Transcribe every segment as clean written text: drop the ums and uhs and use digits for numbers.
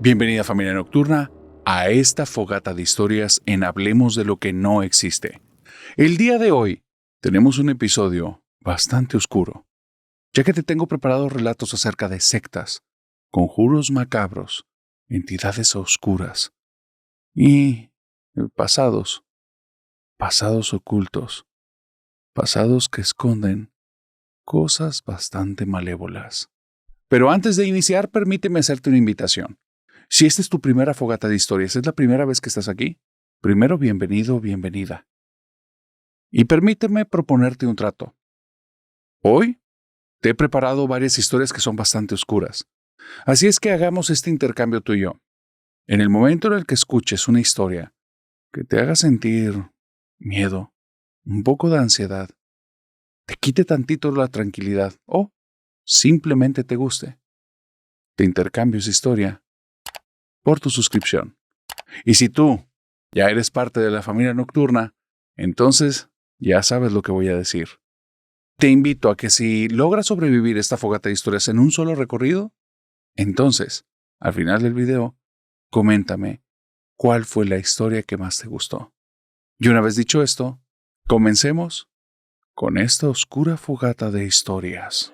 Bienvenida familia nocturna a esta fogata de historias en Hablemos de lo que no existe. El día de hoy tenemos un episodio bastante oscuro, ya que te tengo preparados relatos acerca de sectas, conjuros macabros, entidades oscuras y pasados ocultos, pasados que esconden cosas bastante malévolas. Pero antes de iniciar, permíteme hacerte una invitación. Si esta es tu primera fogata de historias, es la primera vez que estás aquí, primero bienvenido o bienvenida. Y permíteme proponerte un trato. Hoy te he preparado varias historias que son bastante oscuras. Así es que hagamos este intercambio tú y yo. En el momento en el que escuches una historia que te haga sentir miedo, un poco de ansiedad, te quite tantito la tranquilidad o simplemente te guste, te intercambio esa historia por tu suscripción. Y si tú ya eres parte de la familia nocturna, entonces ya sabes lo que voy a decir. Te invito a que si logras sobrevivir esta fogata de historias en un solo recorrido, entonces, al final del video, coméntame cuál fue la historia que más te gustó. Y una vez dicho esto, comencemos con esta oscura fogata de historias.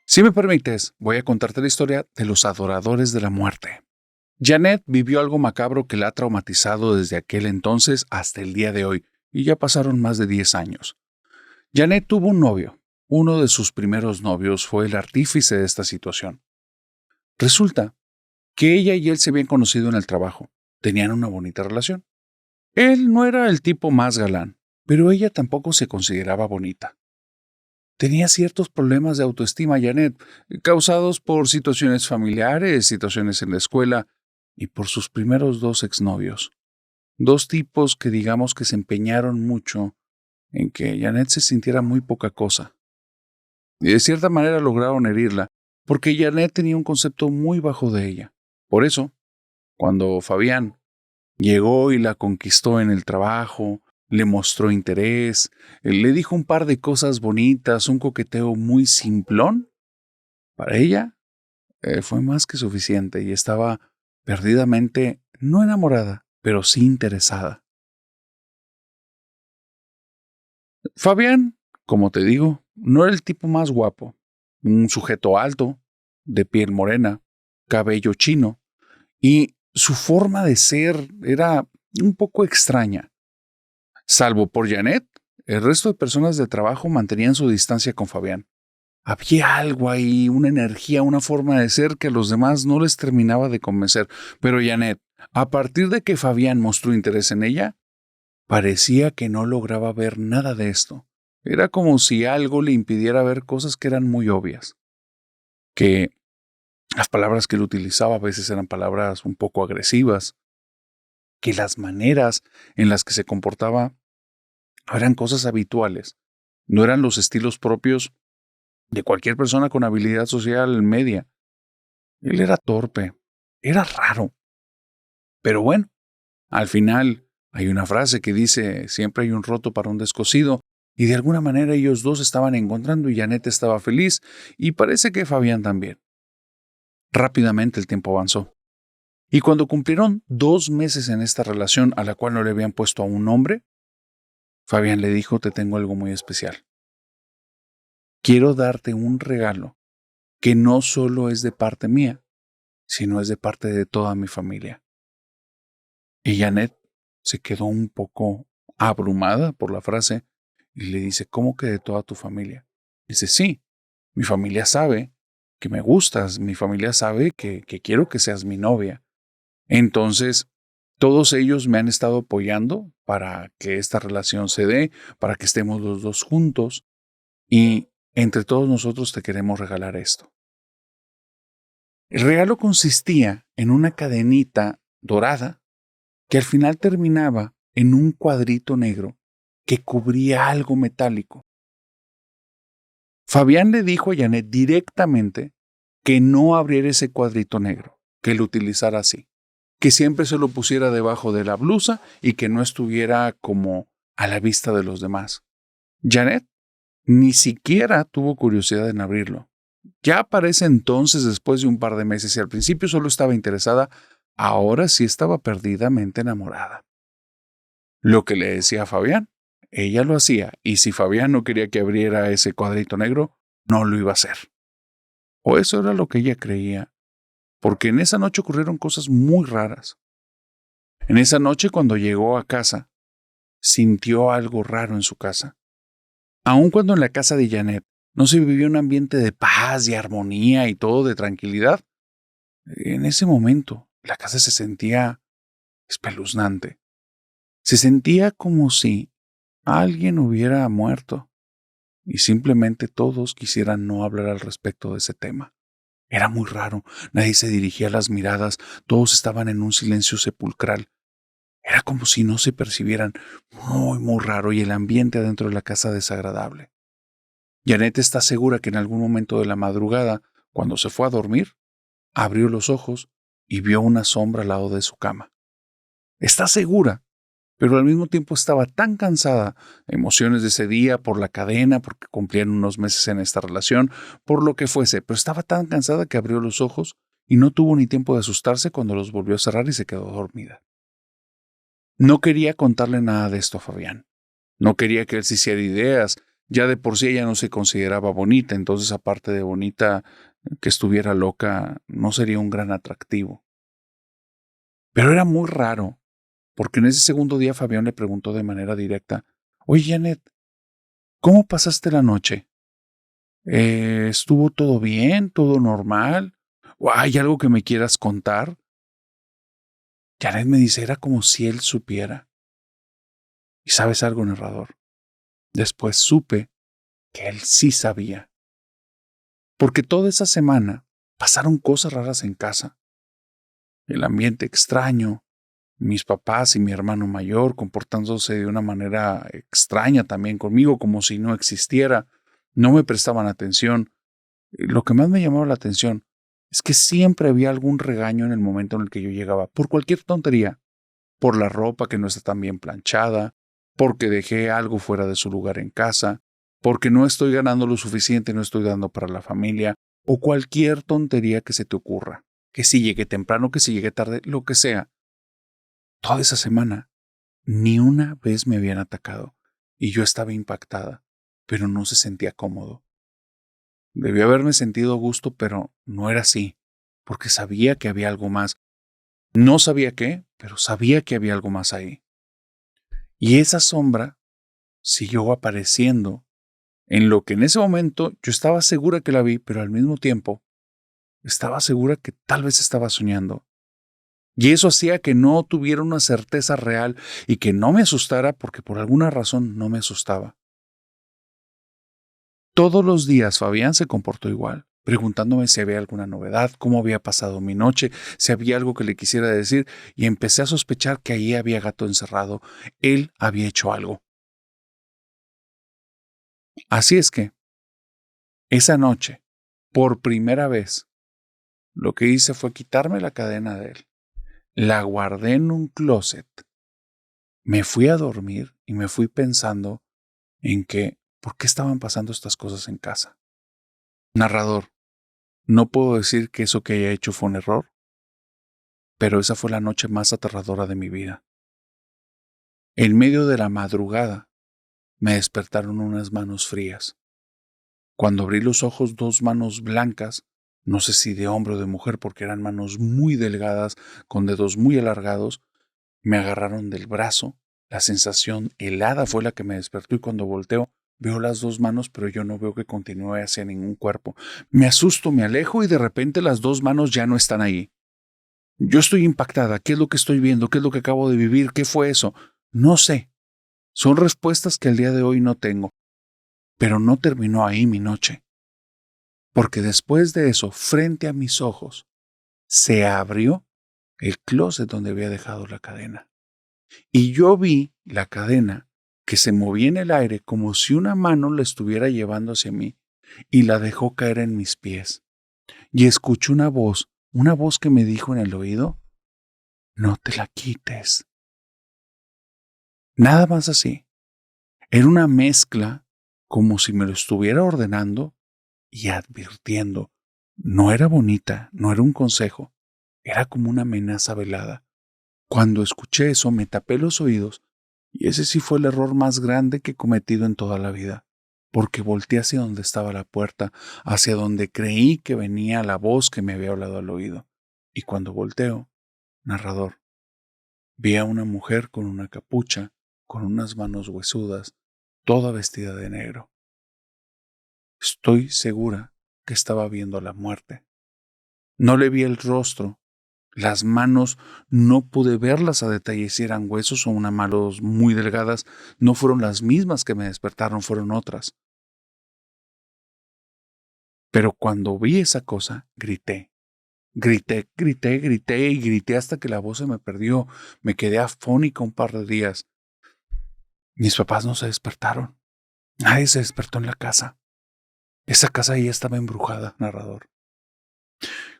Si me permites, voy a contarte la historia de los adoradores de la muerte. Janet vivió algo macabro que la ha traumatizado desde aquel entonces hasta el día de hoy, y ya pasaron más de 10 años. Janet tuvo un novio. Uno de sus primeros novios fue el artífice de esta situación. Resulta que ella y él se habían conocido en el trabajo. Tenían una bonita relación. Él no era el tipo más galán, pero ella tampoco se consideraba bonita. Tenía ciertos problemas de autoestima, Janet, causados por situaciones familiares, situaciones en la escuela y por sus primeros dos exnovios. Dos tipos que digamos que se empeñaron mucho en que Janet se sintiera muy poca cosa. Y de cierta manera lograron herirla, porque Janet tenía un concepto muy bajo de ella. Por eso, cuando Fabián llegó y la conquistó en el trabajo, le mostró interés, le dijo un par de cosas bonitas, un coqueteo muy simplón, para ella fue más que suficiente y estaba perdidamente, no enamorada, pero sí interesada. Fabián, como te digo, no era el tipo más guapo, un sujeto alto, de piel morena, cabello chino, y su forma de ser era un poco extraña. Salvo por Janet, el resto de personas de trabajo mantenían su distancia con Fabián. Había algo ahí, una energía, una forma de ser que a los demás no les terminaba de convencer. Pero Janet, a partir de que Fabián mostró interés en ella, parecía que no lograba ver nada de esto. Era como si algo le impidiera ver cosas que eran muy obvias. Que las palabras que él utilizaba a veces eran palabras un poco agresivas. Que las maneras en las que se comportaba eran cosas habituales. No eran los estilos propios de cualquier persona con habilidad social media. Él era torpe, era raro. Pero bueno, al final hay una frase que dice, siempre hay un roto para un descosido, y de alguna manera ellos dos estaban encontrando y Janet estaba feliz, y parece que Fabián también. Rápidamente el tiempo avanzó. Y cuando cumplieron 2 meses en esta relación a la cual no le habían puesto a un nombre, Fabián le dijo, te tengo algo muy especial. Quiero darte un regalo que no solo es de parte mía, sino es de parte de toda mi familia. Y Janet se quedó un poco abrumada por la frase y le dice, ¿cómo que de toda tu familia? Dice, sí, mi familia sabe que me gustas, mi familia sabe que quiero que seas mi novia. Entonces, todos ellos me han estado apoyando para que esta relación se dé, para que estemos los dos juntos y entre todos nosotros te queremos regalar esto. El regalo consistía en una cadenita dorada que al final terminaba en un cuadrito negro que cubría algo metálico. Fabián le dijo a Janet directamente que no abriera ese cuadrito negro, que lo utilizara así, que siempre se lo pusiera debajo de la blusa y que no estuviera como a la vista de los demás. Janet Ni siquiera tuvo curiosidad en abrirlo. Ya para ese entonces, después de un par de meses, y al principio solo estaba interesada, ahora sí estaba perdidamente enamorada. Lo que le decía a Fabián, ella lo hacía, y si Fabián no quería que abriera ese cuadrito negro, no lo iba a hacer. O eso era lo que ella creía, porque en esa noche ocurrieron cosas muy raras. En esa noche, cuando llegó a casa, sintió algo raro en su casa. Aun cuando en la casa de Janet no se vivía un ambiente de paz y armonía y todo de tranquilidad, en ese momento la casa se sentía espeluznante. Se sentía como si alguien hubiera muerto y simplemente todos quisieran no hablar al respecto de ese tema. Era muy raro, nadie se dirigía las miradas, todos estaban en un silencio sepulcral. Era como si no se percibieran, muy raro, y el ambiente adentro de la casa desagradable. Janet está segura que en algún momento de la madrugada, cuando se fue a dormir, abrió los ojos y vio una sombra al lado de su cama. Está segura, pero al mismo tiempo estaba tan cansada, emociones de ese día, por la cadena, porque cumplían unos meses en esta relación, por lo que fuese, pero estaba tan cansada que abrió los ojos y no tuvo ni tiempo de asustarse cuando los volvió a cerrar y se quedó dormida. No quería contarle nada de esto a Fabián. No quería que él se hiciera ideas. Ya de por sí ella no se consideraba bonita, entonces aparte de bonita, que estuviera loca no sería un gran atractivo. Pero era muy raro, porque en ese segundo día Fabián le preguntó de manera directa: «Oye, Janet, ¿cómo pasaste la noche? ¿Estuvo todo bien? ¿Todo normal? ¿O hay algo que me quieras contar?» Janet me dice: era como si él supiera. ¿Y sabes algo, narrador? Después supe que él sí sabía. Porque toda esa semana pasaron cosas raras en casa. El ambiente extraño, mis papás y mi hermano mayor comportándose de una manera extraña también conmigo, como si no existiera. No me prestaban atención. Lo que más me llamaba la atención es que siempre había algún regaño en el momento en el que yo llegaba, por cualquier tontería, por la ropa que no está tan bien planchada, porque dejé algo fuera de su lugar en casa, porque no estoy ganando lo suficiente, no estoy dando para la familia, o cualquier tontería que se te ocurra, que si llegué temprano, que si llegué tarde, lo que sea. Toda esa semana, ni una vez me habían atacado, y yo estaba impactada, pero no se sentía cómodo. Debí haberme sentido a gusto, pero no era así, porque sabía que había algo más. No sabía qué, pero sabía que había algo más ahí. Y esa sombra siguió apareciendo, en lo que en ese momento yo estaba segura que la vi, pero al mismo tiempo estaba segura que tal vez estaba soñando. Y eso hacía que no tuviera una certeza real y que no me asustara, porque por alguna razón no me asustaba. Todos los días Fabián se comportó igual, preguntándome si había alguna novedad, cómo había pasado mi noche, si había algo que le quisiera decir, y empecé a sospechar que ahí había gato encerrado. Él había hecho algo. Así es que, esa noche, por primera vez, lo que hice fue quitarme la cadena de él. La guardé en un closet. Me fui a dormir y me fui pensando en que, ¿por qué estaban pasando estas cosas en casa? Narrador, no puedo decir que eso que haya hecho fue un error, pero esa fue la noche más aterradora de mi vida. En medio de la madrugada, me despertaron unas manos frías. Cuando abrí los ojos, dos manos blancas, no sé si de hombre o de mujer, porque eran manos muy delgadas, con dedos muy alargados, me agarraron del brazo. La sensación helada fue la que me despertó, y cuando volteo, veo las dos manos, pero yo no veo que continúe hacia ningún cuerpo. Me asusto, me alejo y de repente las dos manos ya no están ahí. Yo estoy impactada. ¿Qué es lo que estoy viendo? ¿Qué es lo que acabo de vivir? ¿Qué fue eso? No sé. Son respuestas que al día de hoy no tengo. Pero no terminó ahí mi noche. Porque después de eso, frente a mis ojos, se abrió el closet donde había dejado la cadena. Y yo vi la cadena que se movía en el aire como si una mano la estuviera llevando hacia mí, y la dejó caer en mis pies. Y escuché una voz que me dijo en el oído: «No te la quites». Nada más así. Era una mezcla como si me lo estuviera ordenando y advirtiendo. No era bonita, no era un consejo, era como una amenaza velada. Cuando escuché eso me tapé los oídos y ese sí fue el error más grande que he cometido en toda la vida, porque volteé hacia donde estaba la puerta, hacia donde creí que venía la voz que me había hablado al oído. Y cuando volteo, narrador, vi a una mujer con una capucha, con unas manos huesudas, toda vestida de negro. Estoy segura que estaba viendo la muerte. No le vi el rostro. Las manos no pude verlas a detalle si eran huesos o unas manos muy delgadas. No fueron las mismas que me despertaron, fueron otras. Pero cuando vi esa cosa, grité. Grité y grité hasta que la voz se me perdió. Me quedé afónica un par de días. Mis papás no se despertaron. Nadie se despertó en la casa. Esa casa ya estaba embrujada, narrador.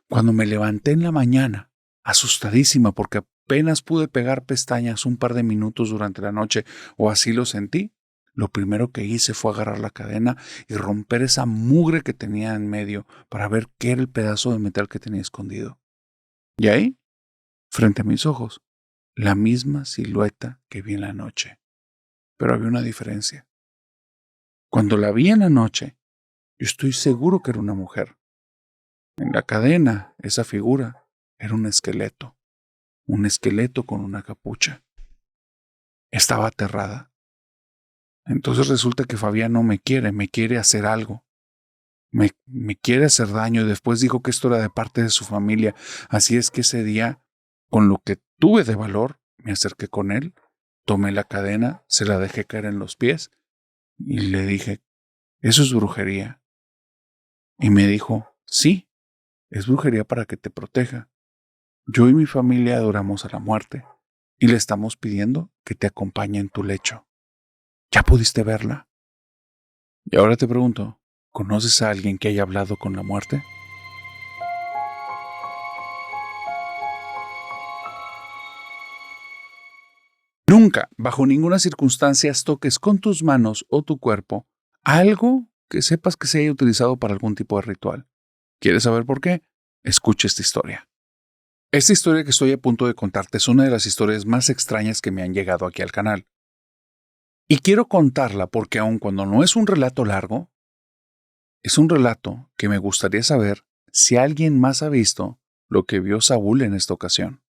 Cuando me levanté en la mañana, asustadísima porque apenas pude pegar pestañas un par de minutos durante la noche, o así lo sentí, lo primero que hice fue agarrar la cadena y romper esa mugre que tenía en medio para ver qué era el pedazo de metal que tenía escondido. Y ahí, frente a mis ojos, la misma silueta que vi en la noche. Pero había una diferencia. Cuando la vi en la noche, yo estoy seguro que era una mujer. En la cadena, esa figura era un esqueleto con una capucha. Estaba aterrada. Entonces resulta que Fabián no me quiere hacer algo. Me quiere hacer daño y después dijo que esto era de parte de su familia. Así es que ese día, con lo que tuve de valor, me acerqué con él, tomé la cadena, se la dejé caer en los pies y le dije, eso es brujería. Y me dijo, sí, es brujería para que te proteja. Yo y mi familia adoramos a la muerte y le estamos pidiendo que te acompañe en tu lecho. ¿Ya pudiste verla? Y ahora te pregunto, ¿conoces a alguien que haya hablado con la muerte? Nunca, bajo ninguna circunstancia, toques con tus manos o tu cuerpo algo que sepas que se haya utilizado para algún tipo de ritual. ¿Quieres saber por qué? Escucha esta historia. Esta historia que estoy a punto de contarte es una de las historias más extrañas que me han llegado aquí al canal. Y quiero contarla porque aun cuando no es un relato largo, es un relato que me gustaría saber si alguien más ha visto lo que vio Saúl en esta ocasión.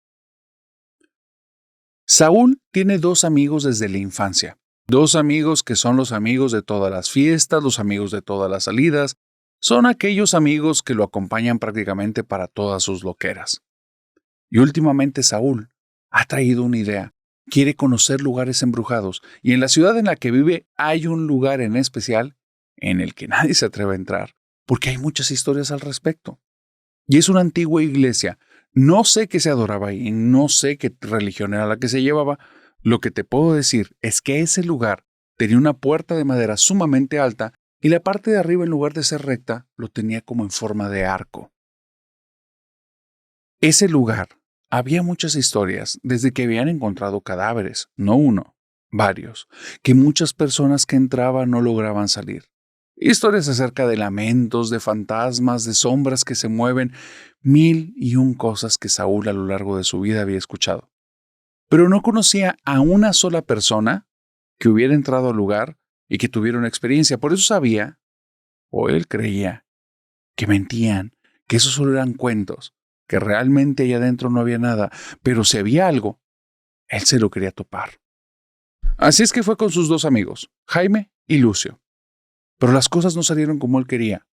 Saúl tiene dos amigos desde la infancia. Dos amigos que son los amigos de todas las fiestas, los amigos de todas las salidas. Son aquellos amigos que lo acompañan prácticamente para todas sus loqueras. Y últimamente Saúl ha traído una idea. Quiere conocer lugares embrujados y en la ciudad en la que vive hay un lugar en especial en el que nadie se atreve a entrar, porque hay muchas historias al respecto. Y es una antigua iglesia. No sé qué se adoraba ahí, no sé qué religión era la que se llevaba. Lo que te puedo decir es que ese lugar tenía una puerta de madera sumamente alta y la parte de arriba, en lugar de ser recta, lo tenía como en forma de arco. Ese lugar, había muchas historias desde que habían encontrado cadáveres, no uno, varios, que muchas personas que entraban no lograban salir. Historias acerca de lamentos, de fantasmas, de sombras que se mueven, 1001 cosas que Saúl a lo largo de su vida había escuchado. Pero no conocía a una sola persona que hubiera entrado al lugar y que tuviera una experiencia. Por eso sabía, o él creía, que mentían, que esos solo eran cuentos, que realmente allá adentro no había nada, pero si había algo, él se lo quería topar. Así es que fue con sus dos amigos, Jaime y Lucio. Pero las cosas no salieron como él quería.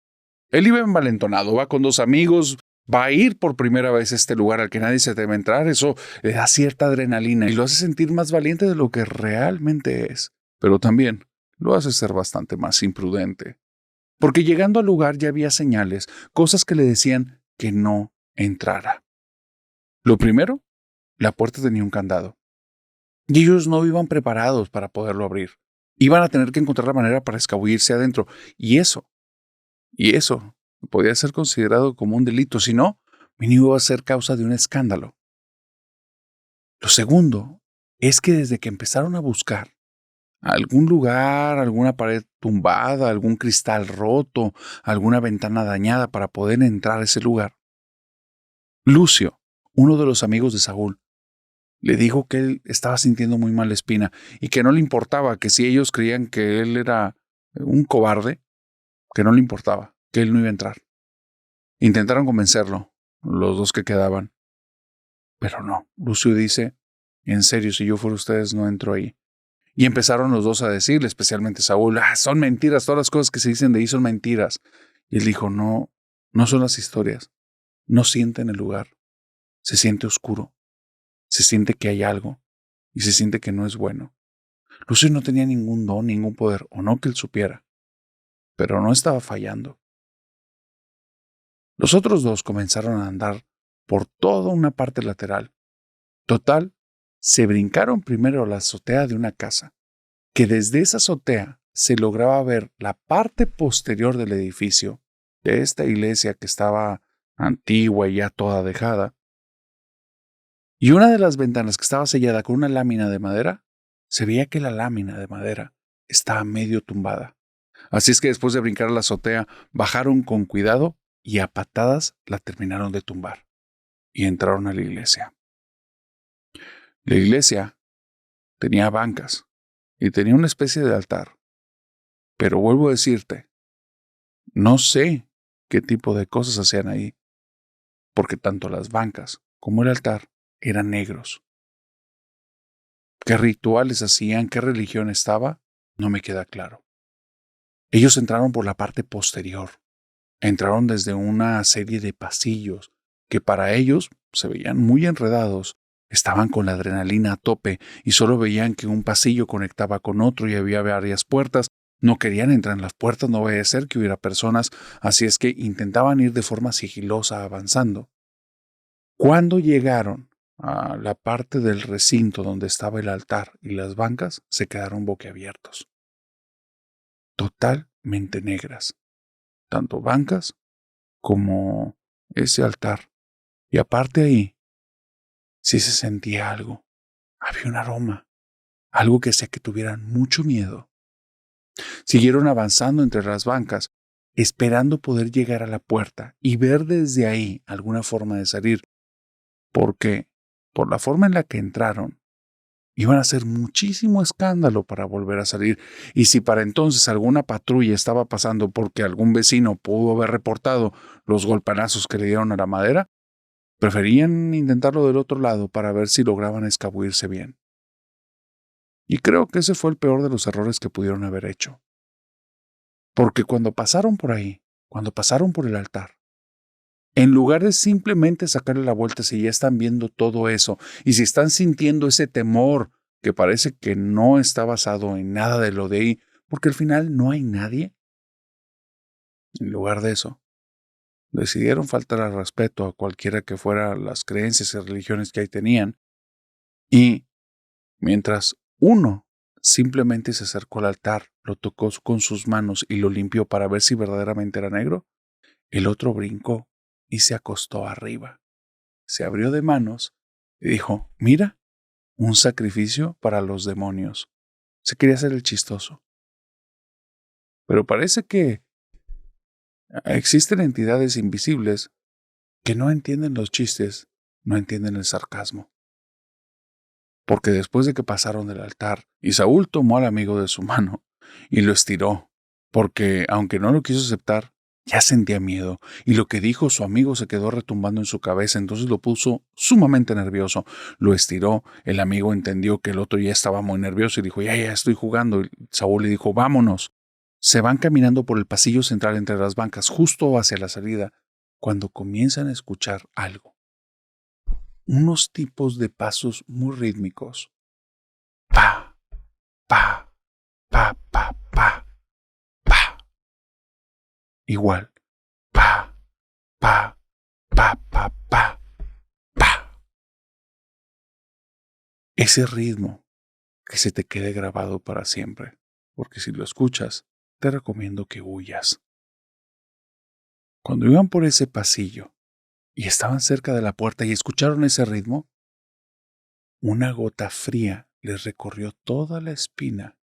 Él iba envalentonado, va con dos amigos, va a ir por primera vez a este lugar al que nadie se debe entrar. Eso le da cierta adrenalina y lo hace sentir más valiente de lo que realmente es. Pero también lo hace ser bastante más imprudente. Porque llegando al lugar ya había señales, cosas que le decían que no entrara. Lo primero, la puerta tenía un candado. Y ellos no iban preparados para poderlo abrir. Iban a tener que encontrar la manera para escabullirse adentro. Y eso podía ser considerado como un delito. Si no, mínimo iba a ser causa de un escándalo. Lo segundo es que desde que empezaron a buscar, algún lugar, alguna pared tumbada, algún cristal roto, alguna ventana dañada para poder entrar a ese lugar. Lucio, uno de los amigos de Saúl, le dijo que él estaba sintiendo muy mal la espina y que no le importaba, que si ellos creían que él era un cobarde, que no le importaba, que él no iba a entrar. Intentaron convencerlo, los dos que quedaban. Pero no, Lucio dice, en serio, si yo fuera ustedes no entro ahí. Y empezaron los dos a decirle, especialmente Saúl, son mentiras, todas las cosas que se dicen de ahí son mentiras. Y él dijo, no, no son las historias, no sienten el lugar, se siente oscuro, se siente que hay algo y se siente que no es bueno. Lucio no tenía ningún don, ningún poder, o no que él supiera, pero no estaba fallando. Los otros dos comenzaron a andar por toda una parte lateral. Total, se brincaron primero a la azotea de una casa, que desde esa azotea se lograba ver la parte posterior del edificio, de esta iglesia que estaba antigua y ya toda dejada, y una de las ventanas que estaba sellada con una lámina de madera, se veía que la lámina de madera estaba medio tumbada. Así es que después de brincar a la azotea, bajaron con cuidado y a patadas la terminaron de tumbar y entraron a la iglesia. La iglesia tenía bancas y tenía una especie de altar. Pero vuelvo a decirte, no sé qué tipo de cosas hacían ahí, porque tanto las bancas como el altar eran negros. ¿Qué rituales hacían? ¿Qué religión estaba? No me queda claro. Ellos entraron por la parte posterior. Entraron desde una serie de pasillos que para ellos se veían muy enredados. Estaban con la adrenalina a tope y solo veían que un pasillo conectaba con otro y había varias puertas. No querían entrar en las puertas, no vaya a ser que hubiera personas, así es que intentaban ir de forma sigilosa avanzando. Cuando llegaron a la parte del recinto donde estaba el altar y las bancas, se quedaron boquiabiertos. Totalmente negras. Tanto bancas como ese altar. Y aparte ahí, sí se sentía algo. Había un aroma. Algo que hacía que tuvieran mucho miedo. Siguieron avanzando entre las bancas, esperando poder llegar a la puerta y ver desde ahí alguna forma de salir, porque, por la forma en la que entraron, iban a hacer muchísimo escándalo para volver a salir, y si para entonces alguna patrulla estaba pasando porque algún vecino pudo haber reportado los golpanazos que le dieron a la madera, preferían intentarlo del otro lado para ver si lograban escabullirse bien. Y creo que ese fue el peor de los errores que pudieron haber hecho. Porque cuando pasaron por ahí, cuando pasaron por el altar, en lugar de simplemente sacarle la vuelta si ya están viendo todo eso y si están sintiendo ese temor que parece que no está basado en nada de lo de ahí, porque al final no hay nadie, en lugar de eso, decidieron faltar al respeto a cualquiera que fueran las creencias y religiones que ahí tenían, y mientras uno simplemente se acercó al altar, lo tocó con sus manos y lo limpió para ver si verdaderamente era negro, el otro brincó y se acostó arriba. Se abrió de manos y dijo, mira, un sacrificio para los demonios. Se quería hacer el chistoso. Pero parece que existen entidades invisibles que no entienden los chistes, no entienden el sarcasmo. Porque después de que pasaron del altar, y Saúl tomó al amigo de su mano y lo estiró, porque aunque no lo quiso aceptar, ya sentía miedo, y lo que dijo su amigo se quedó retumbando en su cabeza, entonces lo puso sumamente nervioso. Lo estiró, el amigo entendió que el otro ya estaba muy nervioso y dijo, ya estoy jugando. Y Saúl le dijo, vámonos. Se van caminando por el pasillo central entre las bancas, justo hacia la salida, cuando comienzan a escuchar algo. Unos tipos de pasos muy rítmicos. Pa, pa, pa, pa, pa, pa. Igual. Pa, pa, pa, pa, pa, pa. Ese ritmo que se te quede grabado para siempre, porque si lo escuchas, te recomiendo que huyas. Cuando iban por ese pasillo y estaban cerca de la puerta y escucharon ese ritmo, una gota fría les recorrió toda la espina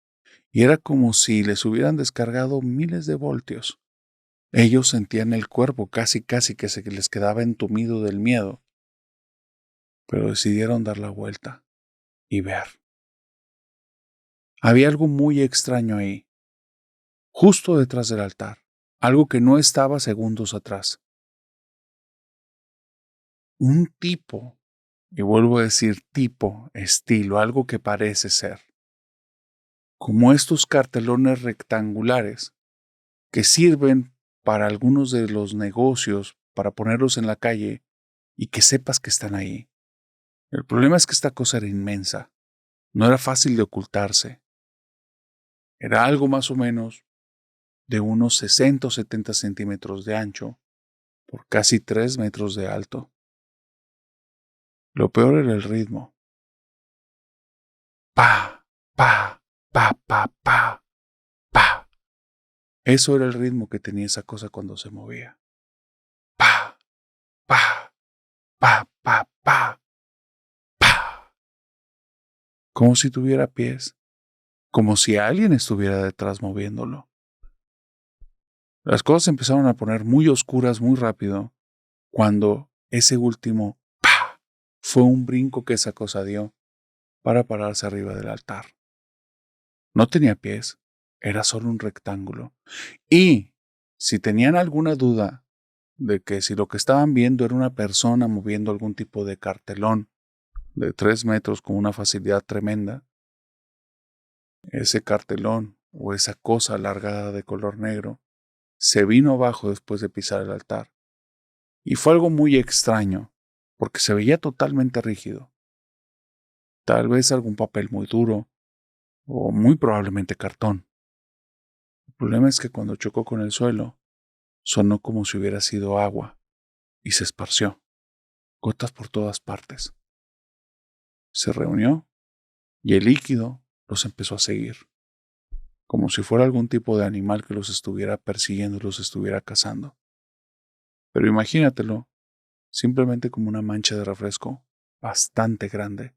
y era como si les hubieran descargado miles de voltios. Ellos sentían el cuerpo casi que se les quedaba entumido del miedo, pero decidieron dar la vuelta y ver. Había algo muy extraño ahí, justo detrás del altar, algo que no estaba segundos atrás. Un tipo, y vuelvo a decir tipo, estilo, algo que parece ser, como estos cartelones rectangulares que sirven para algunos de los negocios, para ponerlos en la calle y que sepas que están ahí. El problema es que esta cosa era inmensa, no era fácil de ocultarse. Era algo más o menos de unos 60 o 70 centímetros de ancho por casi 3 metros de alto. Lo peor era el ritmo. Pa, pa, pa, pa, pa, pa. Eso era el ritmo que tenía esa cosa cuando se movía. Pa, pa, pa, pa, pa, pa. Como si tuviera pies, como si alguien estuviera detrás moviéndolo. Las cosas se empezaron a poner muy oscuras muy rápido cuando ese último ¡pa! Fue un brinco que esa cosa dio para pararse arriba del altar. No tenía pies, era solo un rectángulo. Y si tenían alguna duda de que si lo que estaban viendo era una persona moviendo algún tipo de cartelón de 3 metros con una facilidad tremenda, ese cartelón o esa cosa alargada de color negro se vino abajo después de pisar el altar. Y fue algo muy extraño, porque se veía totalmente rígido. Tal vez algún papel muy duro, o muy probablemente cartón. El problema es que cuando chocó con el suelo, sonó como si hubiera sido agua, y se esparció, gotas por todas partes. Se reunió, y el líquido los empezó a seguir, como si fuera algún tipo de animal que los estuviera persiguiendo y los estuviera cazando. Pero imagínatelo, simplemente como una mancha de refresco bastante grande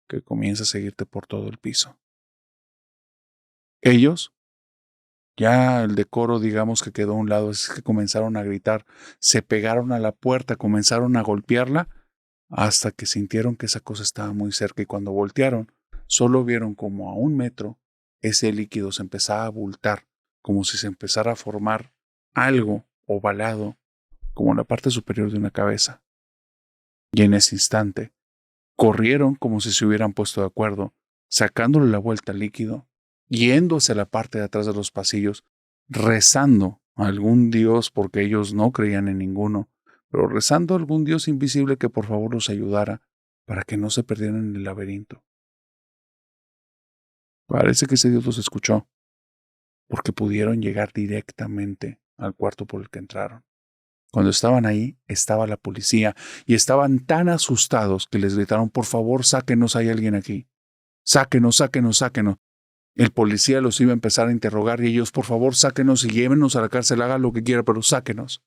que comienza a seguirte por todo el piso. Ellos, ya el decoro digamos que quedó a un lado, es que comenzaron a gritar, se pegaron a la puerta, comenzaron a golpearla hasta que sintieron que esa cosa estaba muy cerca y cuando voltearon, solo vieron como a 1 metro ese líquido se empezaba a abultar, como si se empezara a formar algo ovalado, como en la parte superior de una cabeza. Y en ese instante, corrieron como si se hubieran puesto de acuerdo, sacándole la vuelta al líquido, yendo hacia la parte de atrás de los pasillos, rezando a algún dios porque ellos no creían en ninguno, pero rezando a algún dios invisible que por favor los ayudara para que no se perdieran en el laberinto. Parece que ese dios los escuchó, porque pudieron llegar directamente al cuarto por el que entraron. Cuando estaban ahí, estaba la policía y estaban tan asustados que les gritaron, por favor, sáquenos, hay alguien aquí. Sáquenos, sáquenos, sáquenos. El policía los iba a empezar a interrogar y ellos, por favor, sáquenos y llévenos a la cárcel, haga lo que quiera, pero sáquenos.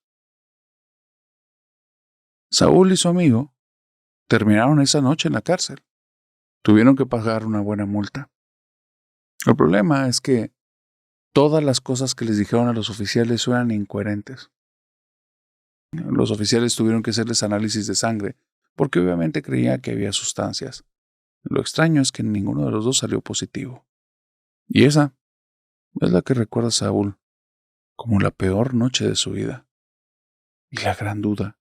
Saúl y su amigo terminaron esa noche en la cárcel. Tuvieron que pagar una buena multa. El problema es que todas las cosas que les dijeron a los oficiales eran incoherentes. Los oficiales tuvieron que hacerles análisis de sangre, porque obviamente creía que había sustancias. Lo extraño es que ninguno de los dos salió positivo. Y esa es la que recuerda Saúl como la peor noche de su vida. Y la gran duda,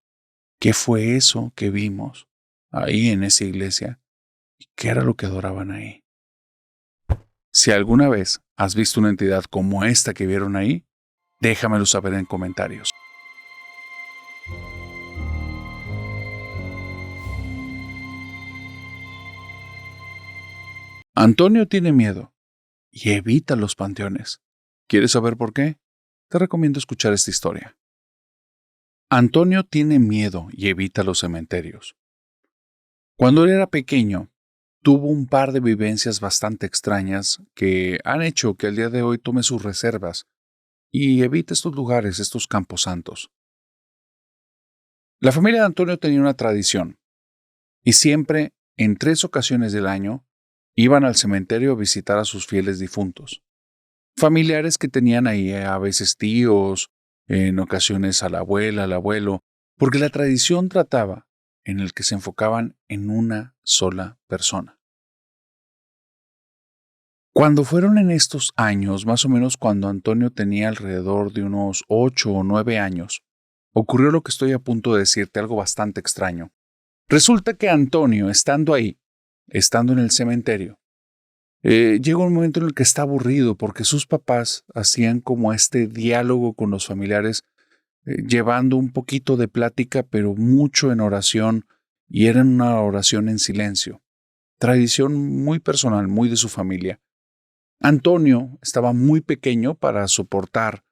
¿qué fue eso que vimos ahí en esa iglesia? ¿Y qué era lo que adoraban ahí? Si alguna vez has visto una entidad como esta que vieron ahí, déjamelo saber en comentarios. Antonio tiene miedo y evita los panteones. ¿Quieres saber por qué? Te recomiendo escuchar esta historia. Antonio tiene miedo y evita los cementerios. Cuando él era pequeño, tuvo un par de vivencias bastante extrañas que han hecho que al día de hoy tome sus reservas y evite estos lugares, estos camposantos. La familia de Antonio tenía una tradición y siempre, en 3 ocasiones del año, Iban al cementerio a visitar a sus fieles difuntos. Familiares que tenían ahí, a veces tíos, en ocasiones a la abuela, al abuelo, porque la tradición trataba en el que se enfocaban en una sola persona. Cuando fueron en estos años, más o menos cuando Antonio tenía alrededor de unos 8 o 9 años, ocurrió lo que estoy a punto de decirte, algo bastante extraño. Resulta que Antonio, estando ahí, estando en el cementerio, llega un momento en el que está aburrido porque sus papás hacían como este diálogo con los familiares, llevando un poquito de plática, pero mucho en oración, y era una oración en silencio. Tradición muy personal, muy de su familia. Antonio estaba muy pequeño para soportar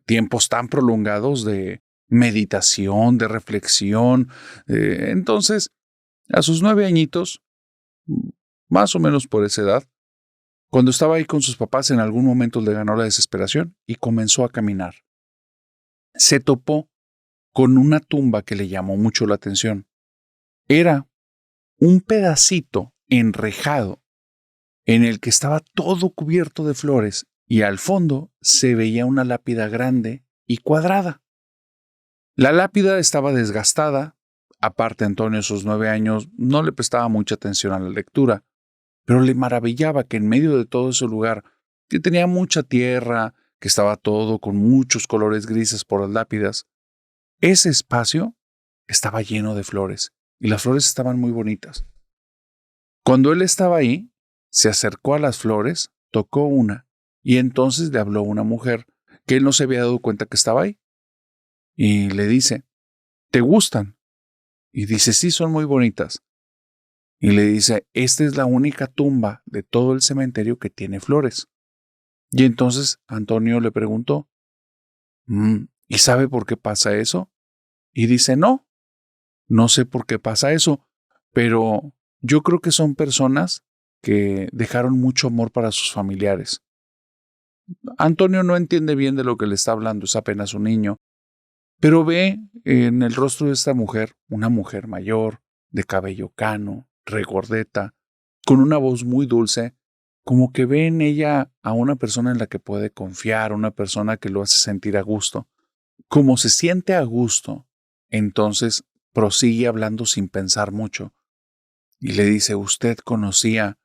tiempos tan prolongados de meditación, de reflexión. Entonces, a sus 9 añitos, más o menos por esa edad, cuando estaba ahí con sus papás, en algún momento le ganó la desesperación y comenzó a caminar. Se topó con una tumba que le llamó mucho la atención. Era un pedacito enrejado en el que estaba todo cubierto de flores y al fondo se veía una lápida grande y cuadrada. La lápida estaba desgastada. Aparte, Antonio a sus 9 años no le prestaba mucha atención a la lectura, pero le maravillaba que en medio de todo ese lugar, que tenía mucha tierra, que estaba todo con muchos colores grises por las lápidas, ese espacio estaba lleno de flores y las flores estaban muy bonitas. Cuando él estaba ahí, se acercó a las flores, tocó una y entonces le habló una mujer que él no se había dado cuenta que estaba ahí y le dice, ¿te gustan? Y dice, sí, son muy bonitas. Y le dice, esta es la única tumba de todo el cementerio que tiene flores. Y entonces Antonio le preguntó, ¿y sabe por qué pasa eso? Y dice, no sé por qué pasa eso, pero yo creo que son personas que dejaron mucho amor para sus familiares. Antonio no entiende bien de lo que le está hablando, es apenas un niño, pero ve en el rostro de esta mujer, una mujer mayor, de cabello cano, regordeta, con una voz muy dulce, como que ve en ella a una persona en la que puede confiar, una persona que lo hace sentir a gusto. Como se siente a gusto, entonces prosigue hablando sin pensar mucho y le dice, ¿usted conocía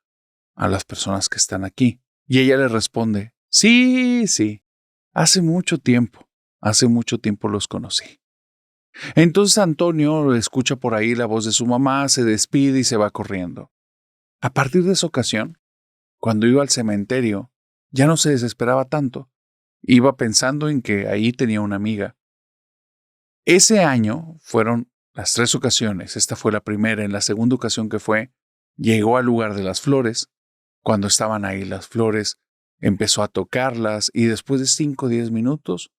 a las personas que están aquí? Y ella le responde, sí, hace mucho tiempo los conocí. Entonces Antonio escucha por ahí la voz de su mamá, se despide y se va corriendo. A partir de esa ocasión, cuando iba al cementerio, ya no se desesperaba tanto. Iba pensando en que ahí tenía una amiga. Ese año fueron las 3 ocasiones. Esta fue la primera. En la segunda ocasión que fue, llegó al lugar de las flores. Cuando estaban ahí las flores, empezó a tocarlas y después de 5 o 10 minutos,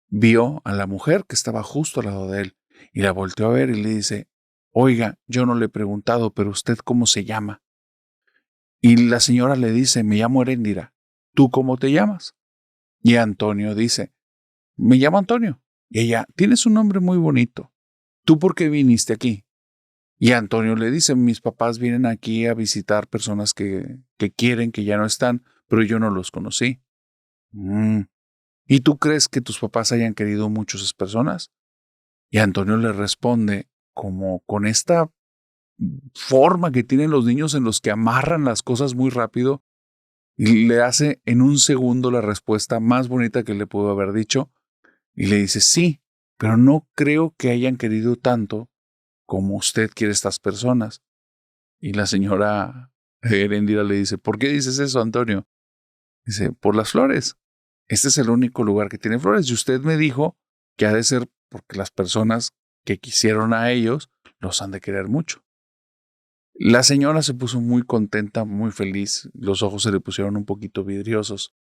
vio a la mujer que estaba justo al lado de él y la volteó a ver y le dice, oiga, yo no le he preguntado, pero ¿usted cómo se llama? Y la señora le dice, me llamo Heréndira, ¿tú cómo te llamas? Y Antonio dice, me llamo Antonio. Y ella, tienes un nombre muy bonito. ¿Tú por qué viniste aquí? Y Antonio le dice, mis papás vienen aquí a visitar personas que quieren, que ya no están, pero yo no los conocí. ¿Y tú crees que tus papás hayan querido mucho a esas personas? Y Antonio le responde como con esta forma que tienen los niños en los que amarran las cosas muy rápido y le hace en un segundo la respuesta más bonita que le pudo haber dicho y le dice, sí, pero no creo que hayan querido tanto como usted quiere estas personas. Y la señora Heréndira le dice, ¿por qué dices eso, Antonio? Dice, por las flores. Este es el único lugar que tiene flores. Y usted me dijo que ha de ser porque las personas que quisieron a ellos los han de querer mucho. La señora se puso muy contenta, muy feliz. Los ojos se le pusieron un poquito vidriosos.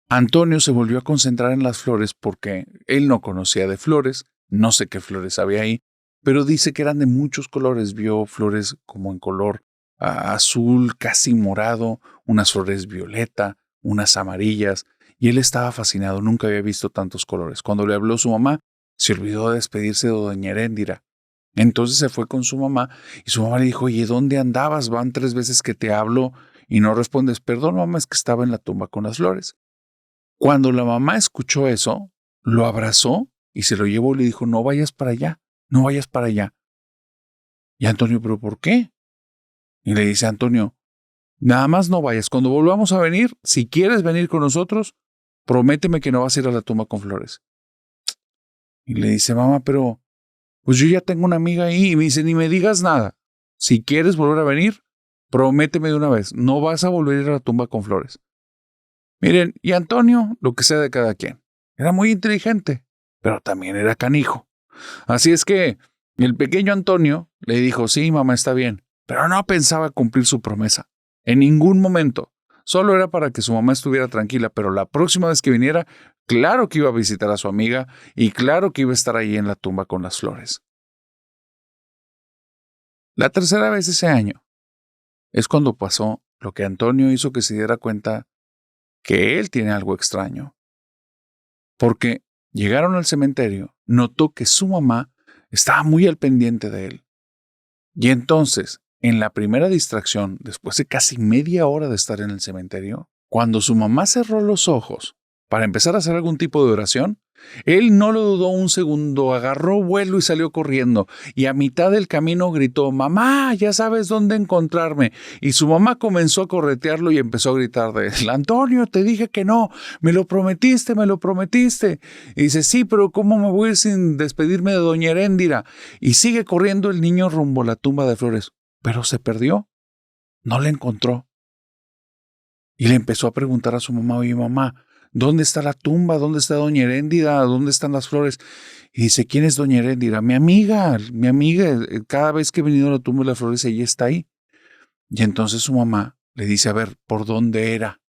Antonio se volvió a concentrar en las flores porque él no conocía de flores. No sé qué flores había ahí, pero dice que eran de muchos colores. Vio flores como en color azul, casi morado, unas flores violeta, unas amarillas, y él estaba fascinado, nunca había visto tantos colores. Cuando le habló su mamá, se olvidó de despedirse de doña Heréndira. Entonces se fue con su mamá y su mamá le dijo, oye, ¿dónde andabas? Van 3 veces que te hablo y no respondes, perdón, mamá, es que estaba en la tumba con las flores. Cuando la mamá escuchó eso, lo abrazó y se lo llevó y le dijo, no vayas para allá, no vayas para allá. Y Antonio, ¿pero por qué? Y le dice Antonio, nada más no vayas. Cuando volvamos a venir, si quieres venir con nosotros, prométeme que no vas a ir a la tumba con flores. Y le dice, mamá, pero pues yo ya tengo una amiga ahí. Y me dice, ni me digas nada. Si quieres volver a venir, prométeme de una vez, no vas a volver a ir a la tumba con flores. Miren, y Antonio, lo que sea de cada quien, era muy inteligente, pero también era canijo. Así es que el pequeño Antonio le dijo, sí, mamá, está bien, pero no pensaba cumplir su promesa. En ningún momento. Solo era para que su mamá estuviera tranquila, pero la próxima vez que viniera, claro que iba a visitar a su amiga y claro que iba a estar ahí en la tumba con las flores. La tercera vez ese año es cuando pasó lo que Antonio hizo que se diera cuenta que él tiene algo extraño. Porque llegaron al cementerio, notó que su mamá estaba muy al pendiente de él. Y entonces, en la primera distracción, después de casi media hora de estar en el cementerio, cuando su mamá cerró los ojos para empezar a hacer algún tipo de oración, él no lo dudó un segundo, agarró vuelo y salió corriendo, y a mitad del camino gritó, mamá, ya sabes dónde encontrarme. Y su mamá comenzó a corretearlo y empezó a gritar de él, Antonio, te dije que no, me lo prometiste, me lo prometiste. Y dice, sí, pero ¿cómo me voy a ir sin despedirme de doña Heréndira? Y sigue corriendo el niño rumbo a la tumba de flores, pero se perdió, no la encontró. Y le empezó a preguntar a su mamá, oye mamá, ¿dónde está la tumba? ¿Dónde está doña Heréndira? ¿Dónde están las flores? Y dice, ¿quién es doña Heréndira? Mi amiga, cada vez que he venido a la tumba de las flores, ella está ahí. Y entonces su mamá le dice, a ver, ¿por dónde era?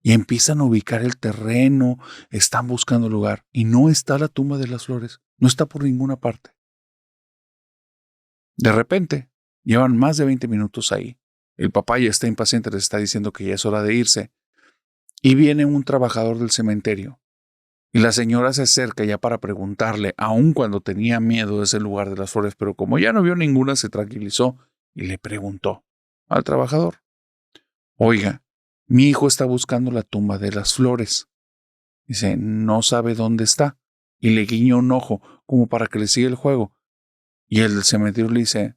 Y empiezan a ubicar el terreno, están buscando lugar, y no está la tumba de las flores, no está por ninguna parte. De repente, llevan más de 20 minutos ahí. El papá ya está impaciente, les está diciendo que ya es hora de irse. Y viene un trabajador del cementerio. Y la señora se acerca ya para preguntarle, aun cuando tenía miedo de ese lugar de las flores, pero como ya no vio ninguna, se tranquilizó y le preguntó al trabajador, oiga, mi hijo está buscando la tumba de las flores. Dice, no sabe dónde está. Y le guiñó un ojo como para que le siga el juego. Y el del cementerio le dice,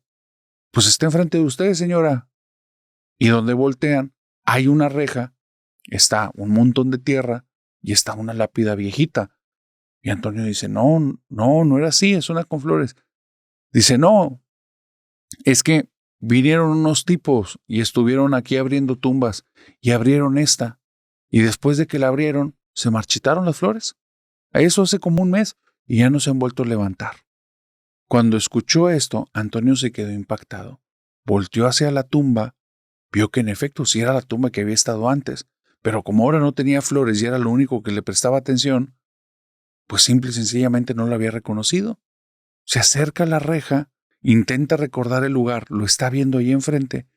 pues está enfrente de usted, señora. Y donde voltean, hay una reja, está un montón de tierra y está una lápida viejita. Y Antonio dice, no era así, es una con flores. Dice, no, es que vinieron unos tipos y estuvieron aquí abriendo tumbas y abrieron esta. Y después de que la abrieron, se marchitaron las flores. A eso hace como un mes y ya no se han vuelto a levantar. Cuando escuchó esto, Antonio se quedó impactado. Volteó hacia la tumba, vio que en efecto sí era la tumba que había estado antes, pero como ahora no tenía flores y era lo único que le prestaba atención, pues simple y sencillamente no la había reconocido. Se acerca a la reja, intenta recordar el lugar, lo está viendo ahí enfrente,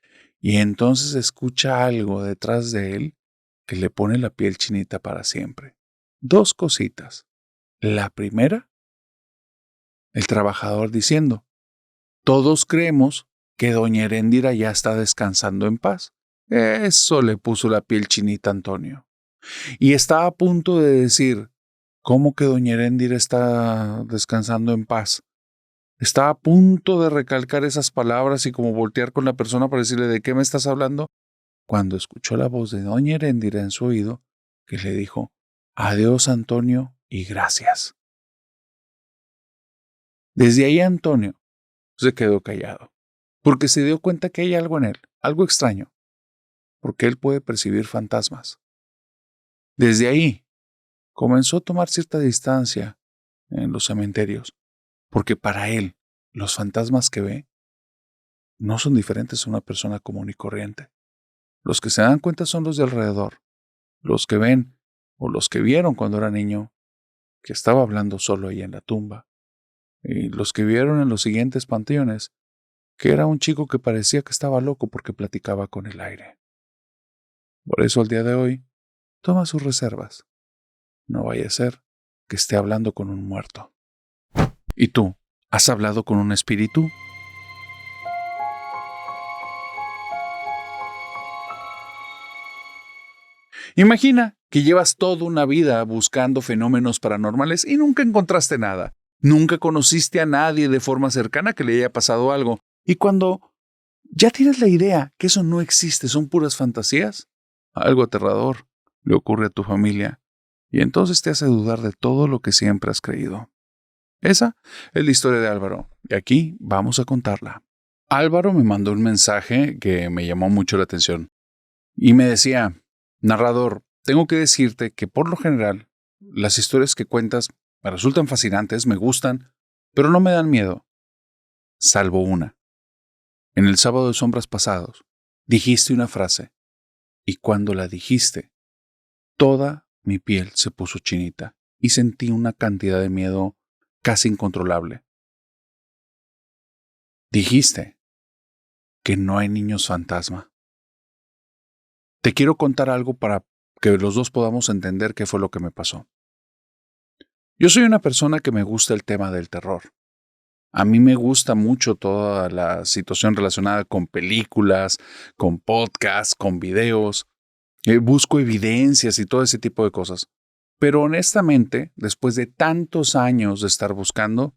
y entonces escucha algo detrás de él que le pone la piel chinita para siempre. Dos cositas. La primera, el trabajador diciendo, todos creemos que doña Heréndira ya está descansando en paz. Eso le puso la piel chinita a Antonio. Y está a punto de decir, ¿cómo que doña Heréndira está descansando en paz? Está a punto de recalcar esas palabras y como voltear con la persona para decirle ¿de qué me estás hablando? Cuando escuchó la voz de doña Heréndira en su oído, que le dijo, adiós Antonio y gracias. Desde ahí Antonio se quedó callado, porque se dio cuenta que hay algo en él, algo extraño, porque él puede percibir fantasmas. Desde ahí comenzó a tomar cierta distancia en los cementerios, porque para él los fantasmas que ve no son diferentes a una persona común y corriente. Los que se dan cuenta son los de alrededor, los que ven o los que vieron cuando era niño que estaba hablando solo ahí en la tumba, y los que vieron en los siguientes panteones que era un chico que parecía que estaba loco porque platicaba con el aire. Por eso el día de hoy, toma sus reservas. No vaya a ser que esté hablando con un muerto. ¿Y tú, has hablado con un espíritu? Imagina que llevas toda una vida buscando fenómenos paranormales y nunca encontraste nada. Nunca conociste a nadie de forma cercana que le haya pasado algo. Y cuando ya tienes la idea que eso no existe, son puras fantasías, algo aterrador le ocurre a tu familia y entonces te hace dudar de todo lo que siempre has creído. Esa es la historia de Álvaro y aquí vamos a contarla. Álvaro me mandó un mensaje que me llamó mucho la atención y me decía: narrador, tengo que decirte que por lo general las historias que cuentas me resultan fascinantes, me gustan, pero no me dan miedo, salvo una. En el sábado de sombras pasados dijiste una frase y cuando la dijiste, toda mi piel se puso chinita y sentí una cantidad de miedo casi incontrolable. Dijiste que no hay niños fantasma. Te quiero contar algo para que los dos podamos entender qué fue lo que me pasó. Yo soy una persona que me gusta el tema del terror. A mí me gusta mucho toda la situación relacionada con películas, con podcasts, con videos. Busco evidencias y todo ese tipo de cosas. Pero honestamente, después de tantos años de estar buscando,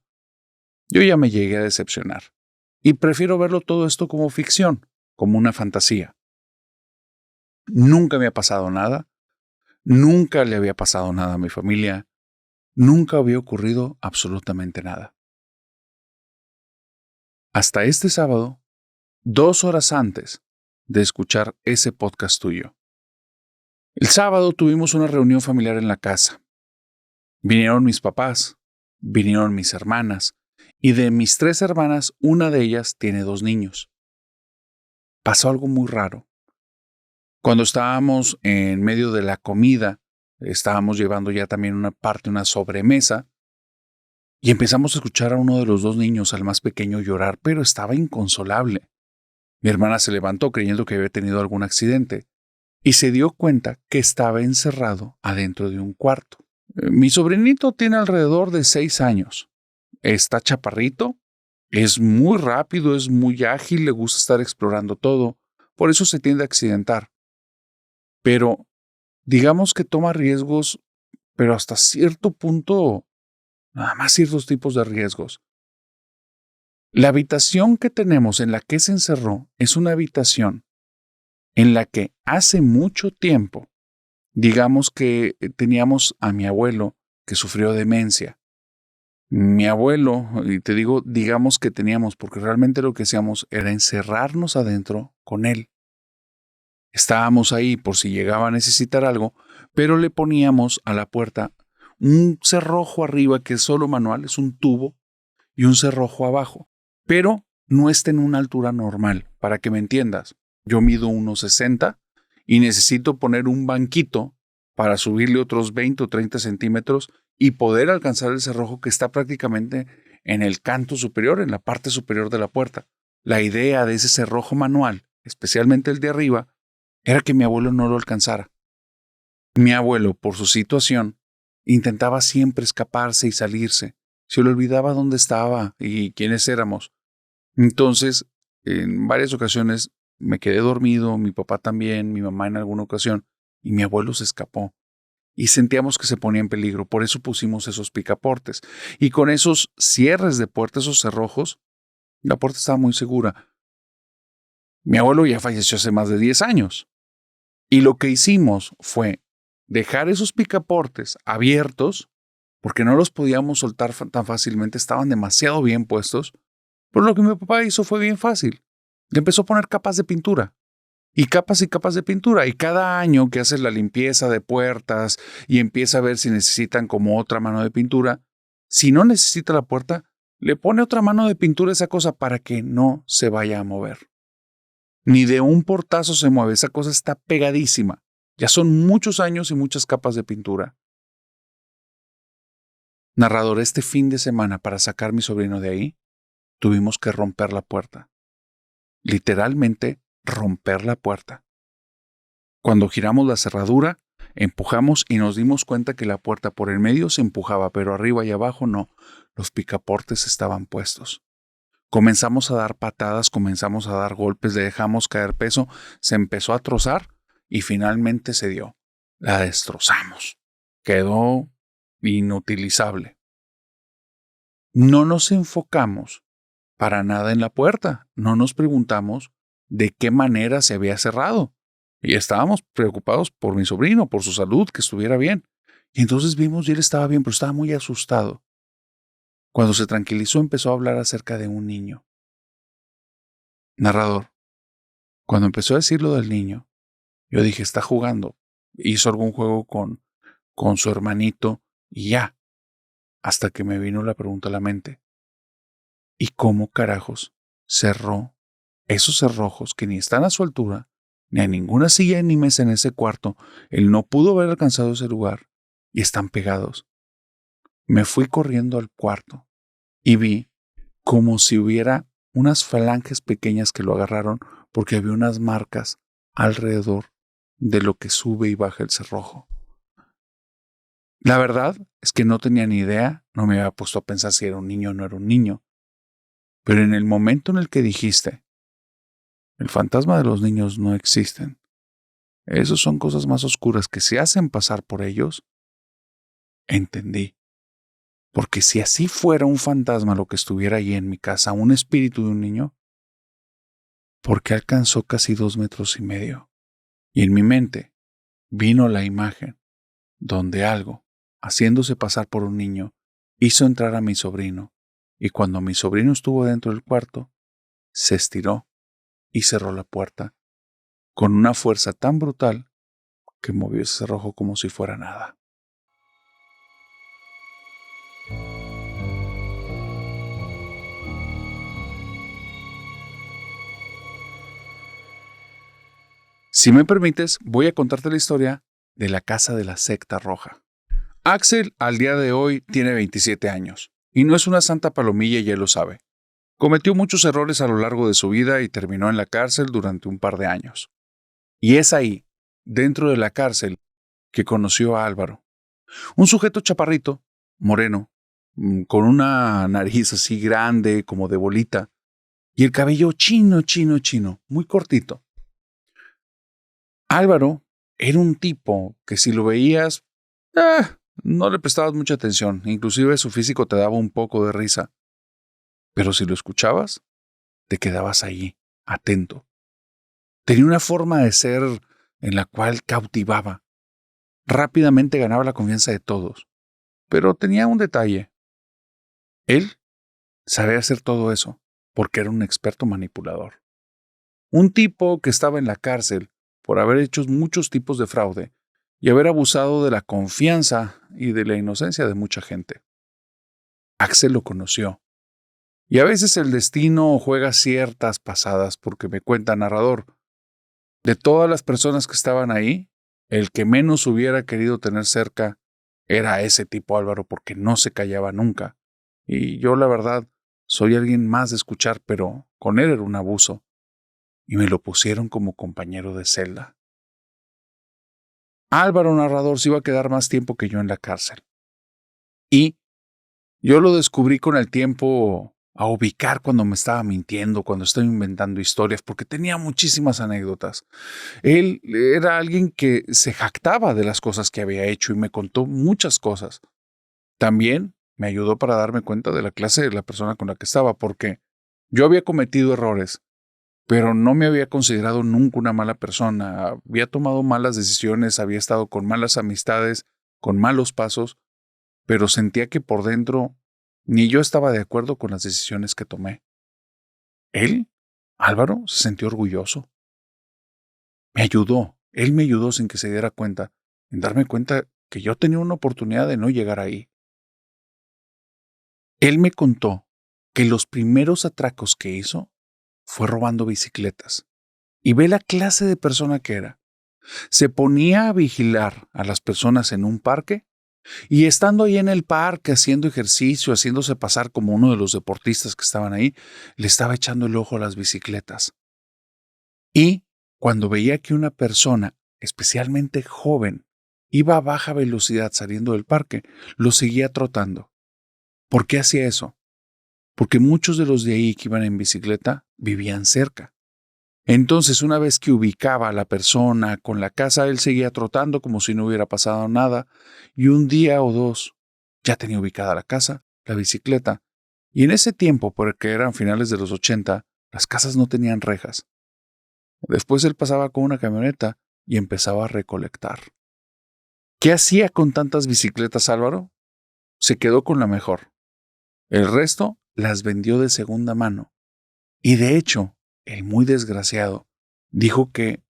yo ya me llegué a decepcionar. Y prefiero verlo todo esto como ficción, como una fantasía. Nunca me ha pasado nada. Nunca le había pasado nada a mi familia. Nunca había ocurrido absolutamente nada. Hasta este sábado, 2 horas antes de escuchar ese podcast tuyo. El sábado tuvimos una reunión familiar en la casa. Vinieron mis papás, vinieron mis hermanas, y de mis 3 hermanas, una de ellas tiene 2 niños. Pasó algo muy raro. Cuando estábamos en medio de la comida, estábamos llevando ya también una sobremesa, y empezamos a escuchar a uno de los 2 niños, al más pequeño, llorar, pero estaba inconsolable. Mi hermana se levantó creyendo que había tenido algún accidente y se dio cuenta que estaba encerrado adentro de un cuarto. Mi sobrinito tiene alrededor de 6 años. Está chaparrito, es muy rápido, es muy ágil, le gusta estar explorando todo, por eso se tiende a accidentar. Pero digamos que toma riesgos, pero hasta cierto punto, nada más ciertos tipos de riesgos. La habitación que tenemos en la que se encerró es una habitación en la que hace mucho tiempo, digamos que teníamos a mi abuelo que sufrió demencia. Mi abuelo, y te digo, digamos que teníamos, porque realmente lo que hacíamos era encerrarnos adentro con él. Estábamos ahí por si llegaba a necesitar algo, pero le poníamos a la puerta un cerrojo arriba que es solo manual, es un tubo, y un cerrojo abajo. Pero no está en una altura normal, para que me entiendas. Yo mido 1,60 y necesito poner un banquito para subirle otros 20 o 30 centímetros y poder alcanzar el cerrojo que está prácticamente en el canto superior, en la parte superior de la puerta. La idea de ese cerrojo manual, especialmente el de arriba, era que mi abuelo no lo alcanzara. Mi abuelo, por su situación, intentaba siempre escaparse y salirse. Se le olvidaba dónde estaba y quiénes éramos. Entonces, en varias ocasiones me quedé dormido, mi papá también, mi mamá en alguna ocasión, y mi abuelo se escapó. Y sentíamos que se ponía en peligro, por eso pusimos esos picaportes. Y con esos cierres de puertas, esos cerrojos, la puerta estaba muy segura. Mi abuelo ya falleció hace más de 10 años. Y lo que hicimos fue dejar esos picaportes abiertos, porque no los podíamos soltar tan fácilmente, estaban demasiado bien puestos. Pero lo que mi papá hizo fue bien fácil. Le empezó a poner capas de pintura. Y capas de pintura. Y cada año que hace la limpieza de puertas y empieza a ver si necesitan como otra mano de pintura, si no necesita la puerta, le pone otra mano de pintura a esa cosa para que no se vaya a mover. Ni de un portazo se mueve, esa cosa está pegadísima. Ya son muchos años y muchas capas de pintura. Narrador, este fin de semana para sacar a mi sobrino de ahí, tuvimos que romper la puerta. Literalmente romper la puerta. Cuando giramos la cerradura, empujamos y nos dimos cuenta que la puerta por el medio se empujaba, pero arriba y abajo no. Los picaportes estaban puestos. Comenzamos a dar patadas, comenzamos a dar golpes, le dejamos caer peso, se empezó a trozar y finalmente se dio. la destrozamos. Quedó inutilizable. No nos enfocamos para nada en la puerta. No nos preguntamos de qué manera se había cerrado. Y estábamos preocupados por mi sobrino, por su salud, que estuviera bien. Y entonces vimos y él estaba bien, pero estaba muy asustado. Cuando se tranquilizó, empezó a hablar acerca de un niño. Narrador, cuando empezó a decir lo del niño, yo dije, está jugando. Hizo algún juego con su hermanito y ya. Hasta que me vino la pregunta a la mente. ¿Y cómo carajos cerró esos cerrojos que ni están a su altura, ni hay ninguna silla ni mesa en ese cuarto? Él no pudo haber alcanzado ese lugar y están pegados. Me fui corriendo al cuarto y vi como si hubiera unas falanges pequeñas que lo agarraron porque había unas marcas alrededor de lo que sube y baja el cerrojo. La verdad es que no tenía ni idea, no me había puesto a pensar si era un niño o no era un niño. Pero en el momento en el que dijiste, el fantasma de los niños no existen, esos son cosas más oscuras que se hacen pasar por ellos, entendí. Porque si así fuera un fantasma lo que estuviera ahí en mi casa, un espíritu de un niño, ¿por qué alcanzó casi 2,5 metros? Y en mi mente vino la imagen donde algo, haciéndose pasar por un niño, hizo entrar a mi sobrino, y cuando mi sobrino estuvo dentro del cuarto, se estiró y cerró la puerta con una fuerza tan brutal que movió ese cerrojo como si fuera nada. Si me permites, voy a contarte la historia de la casa de la secta roja. Axel al día de hoy tiene 27 años y no es una santa palomilla y él lo sabe. Cometió muchos errores a lo largo de su vida y terminó en la cárcel durante un par de años. Y es ahí, dentro de la cárcel, que conoció a Álvaro. Un sujeto chaparrito, moreno, con una nariz así grande como de bolita y el cabello chino, muy cortito. Álvaro era un tipo que si lo veías, no le prestabas mucha atención, inclusive su físico te daba un poco de risa. Pero si lo escuchabas, te quedabas ahí, atento. Tenía una forma de ser en la cual cautivaba. Rápidamente ganaba la confianza de todos. Pero tenía un detalle. Él sabía hacer todo eso porque era un experto manipulador. Un tipo que estaba en la cárcel por haber hecho muchos tipos de fraude y haber abusado de la confianza y de la inocencia de mucha gente. Axel lo conoció. Y a veces el destino juega ciertas pasadas porque me cuenta narrador. De todas las personas que estaban ahí, el que menos hubiera querido tener cerca era ese tipo Álvaro porque no se callaba nunca. Y yo la verdad soy alguien más de escuchar, pero con él era un abuso. Y me lo pusieron como compañero de celda. Álvaro narrador se iba a quedar más tiempo que yo en la cárcel. Y yo lo descubrí con el tiempo a ubicar cuando me estaba mintiendo, cuando estaba inventando historias, porque tenía muchísimas anécdotas. Él era alguien que se jactaba de las cosas que había hecho y me contó muchas cosas. También me ayudó para darme cuenta de la clase de la persona con la que estaba, porque yo había cometido errores, pero no me había considerado nunca una mala persona. Había tomado malas decisiones, había estado con malas amistades, con malos pasos, pero sentía que por dentro ni yo estaba de acuerdo con las decisiones que tomé. Él, Álvaro, se sintió orgulloso. Él me ayudó sin que se diera cuenta, en darme cuenta que yo tenía una oportunidad de no llegar ahí. Él me contó que los primeros atracos que hizo fue robando bicicletas. Y ve la clase de persona que era. Se ponía a vigilar a las personas en un parque y estando ahí en el parque haciendo ejercicio, haciéndose pasar como uno de los deportistas que estaban ahí, le estaba echando el ojo a las bicicletas. Y cuando veía que una persona, especialmente joven, iba a baja velocidad saliendo del parque, lo seguía trotando. ¿Por qué hacía eso? Porque muchos de los de ahí que iban en bicicleta vivían cerca. Entonces, una vez que ubicaba a la persona con la casa, él seguía trotando como si no hubiera pasado nada, y un día o dos ya tenía ubicada la casa, la bicicleta, y en ese tiempo, porque eran finales de los 80, las casas no tenían rejas. Después él pasaba con una camioneta y empezaba a recolectar. ¿Qué hacía con tantas bicicletas, Álvaro? Se quedó con la mejor. El resto las vendió de segunda mano. Y de hecho, el muy desgraciado dijo que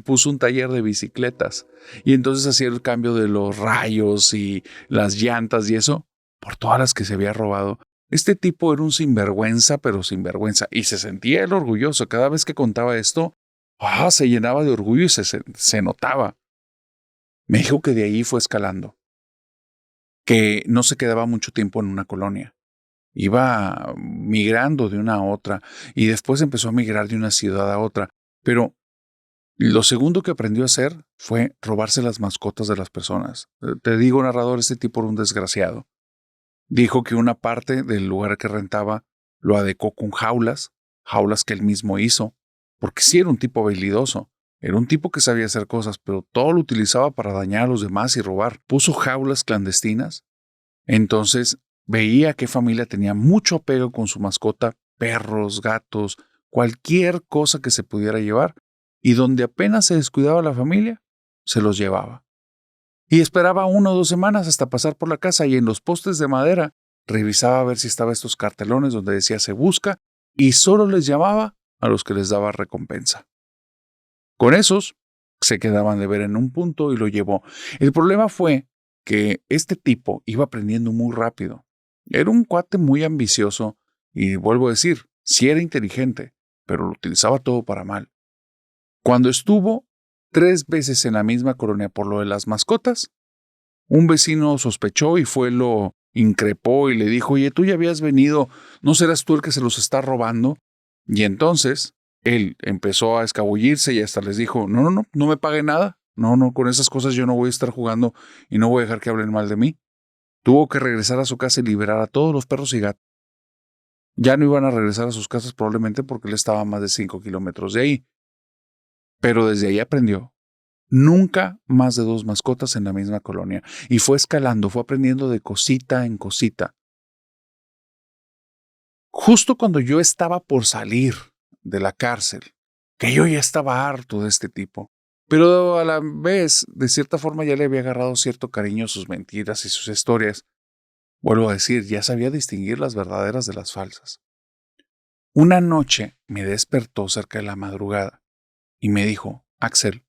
puso un taller de bicicletas y entonces hacía el cambio de los rayos y las llantas y eso por todas las que se había robado. Este tipo era un sinvergüenza, pero sinvergüenza. Y se sentía él orgulloso. Cada vez que contaba esto, se llenaba de orgullo y se notaba. Me dijo que de ahí fue escalando, que no se quedaba mucho tiempo en una colonia. Iba migrando de una a otra y después empezó a migrar de una ciudad a otra. Pero lo segundo que aprendió a hacer fue robarse las mascotas de las personas. Te digo, narrador, este tipo era un desgraciado. Dijo que una parte del lugar que rentaba lo adecuó con jaulas que él mismo hizo, porque sí era un tipo habilidoso. Era un tipo que sabía hacer cosas, pero todo lo utilizaba para dañar a los demás y robar. Puso jaulas clandestinas. Entonces veía que familia tenía mucho apego con su mascota, perros, gatos, cualquier cosa que se pudiera llevar, y donde apenas se descuidaba la familia, se los llevaba. Y esperaba 1 o 2 semanas hasta pasar por la casa y en los postes de madera revisaba a ver si estaba estos cartelones donde decía se busca y solo les llamaba a los que les daba recompensa. Con esos se quedaban de ver en un punto y lo llevó. El problema fue que este tipo iba aprendiendo muy rápido. Era un cuate muy ambicioso y vuelvo a decir, sí era inteligente, pero lo utilizaba todo para mal. Cuando estuvo 3 veces en la misma colonia por lo de las mascotas, un vecino sospechó y lo increpó y le dijo, oye, tú ya habías venido, ¿no serás tú el que se los está robando? Y entonces él empezó a escabullirse y hasta les dijo, no me pague nada, no, con esas cosas yo no voy a estar jugando y no voy a dejar que hablen mal de mí. Tuvo que regresar a su casa y liberar a todos los perros y gatos. Ya no iban a regresar a sus casas probablemente porque él estaba a más de 5 kilómetros de ahí. Pero desde ahí aprendió. Nunca más de 2 mascotas en la misma colonia. Y fue escalando, fue aprendiendo de cosita en cosita. Justo cuando yo estaba por salir de la cárcel, que yo ya estaba harto de este tipo, pero a la vez, de cierta forma, ya le había agarrado cierto cariño a sus mentiras y sus historias. Vuelvo a decir, ya sabía distinguir las verdaderas de las falsas. Una noche me despertó cerca de la madrugada y me dijo, Axel,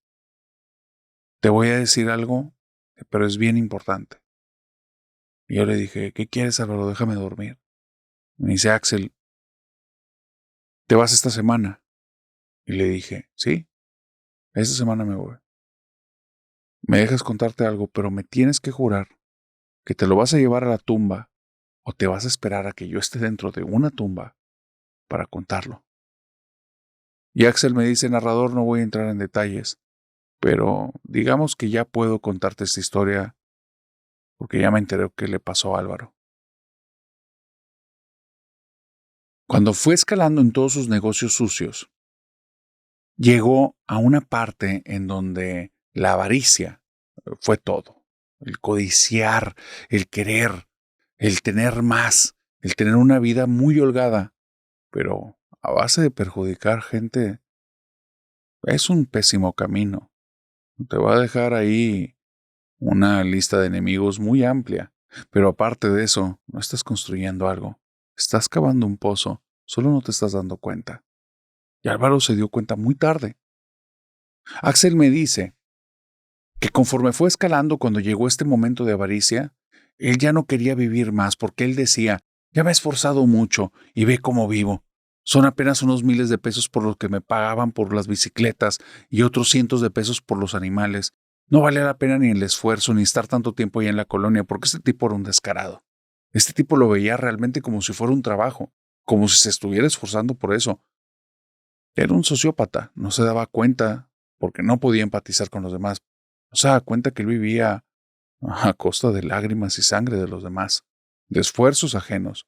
te voy a decir algo, pero es bien importante. Y yo le dije, ¿qué quieres, Álvaro? Déjame dormir. Me dice, Axel, ¿te vas esta semana? Y le dije, sí, esta semana me voy. Me dejas contarte algo, pero me tienes que jurar que te lo vas a llevar a la tumba o te vas a esperar a que yo esté dentro de una tumba para contarlo. Y Axel me dice, narrador, no voy a entrar en detalles, pero digamos que ya puedo contarte esta historia porque ya me enteré qué le pasó a Álvaro. Cuando fue escalando en todos sus negocios sucios, llegó a una parte en donde la avaricia fue todo. El codiciar, el querer, el tener más, el tener una vida muy holgada, pero a base de perjudicar gente, es un pésimo camino. Te va a dejar ahí una lista de enemigos muy amplia, pero aparte de eso, no estás construyendo algo. Estás cavando un pozo, solo no te estás dando cuenta. Y Álvaro se dio cuenta muy tarde. Axel me dice que conforme fue escalando cuando llegó este momento de avaricia, él ya no quería vivir más porque él decía, ya me he esforzado mucho y ve cómo vivo. Son apenas unos miles de pesos por lo que me pagaban por las bicicletas y otros cientos de pesos por los animales. No valía la pena ni el esfuerzo ni estar tanto tiempo ahí en la colonia porque este tipo era un descarado. Este tipo lo veía realmente como si fuera un trabajo, como si se estuviera esforzando por eso. Era un sociópata, no se daba cuenta porque no podía empatizar con los demás. No se daba cuenta que él vivía a costa de lágrimas y sangre de los demás, de esfuerzos ajenos.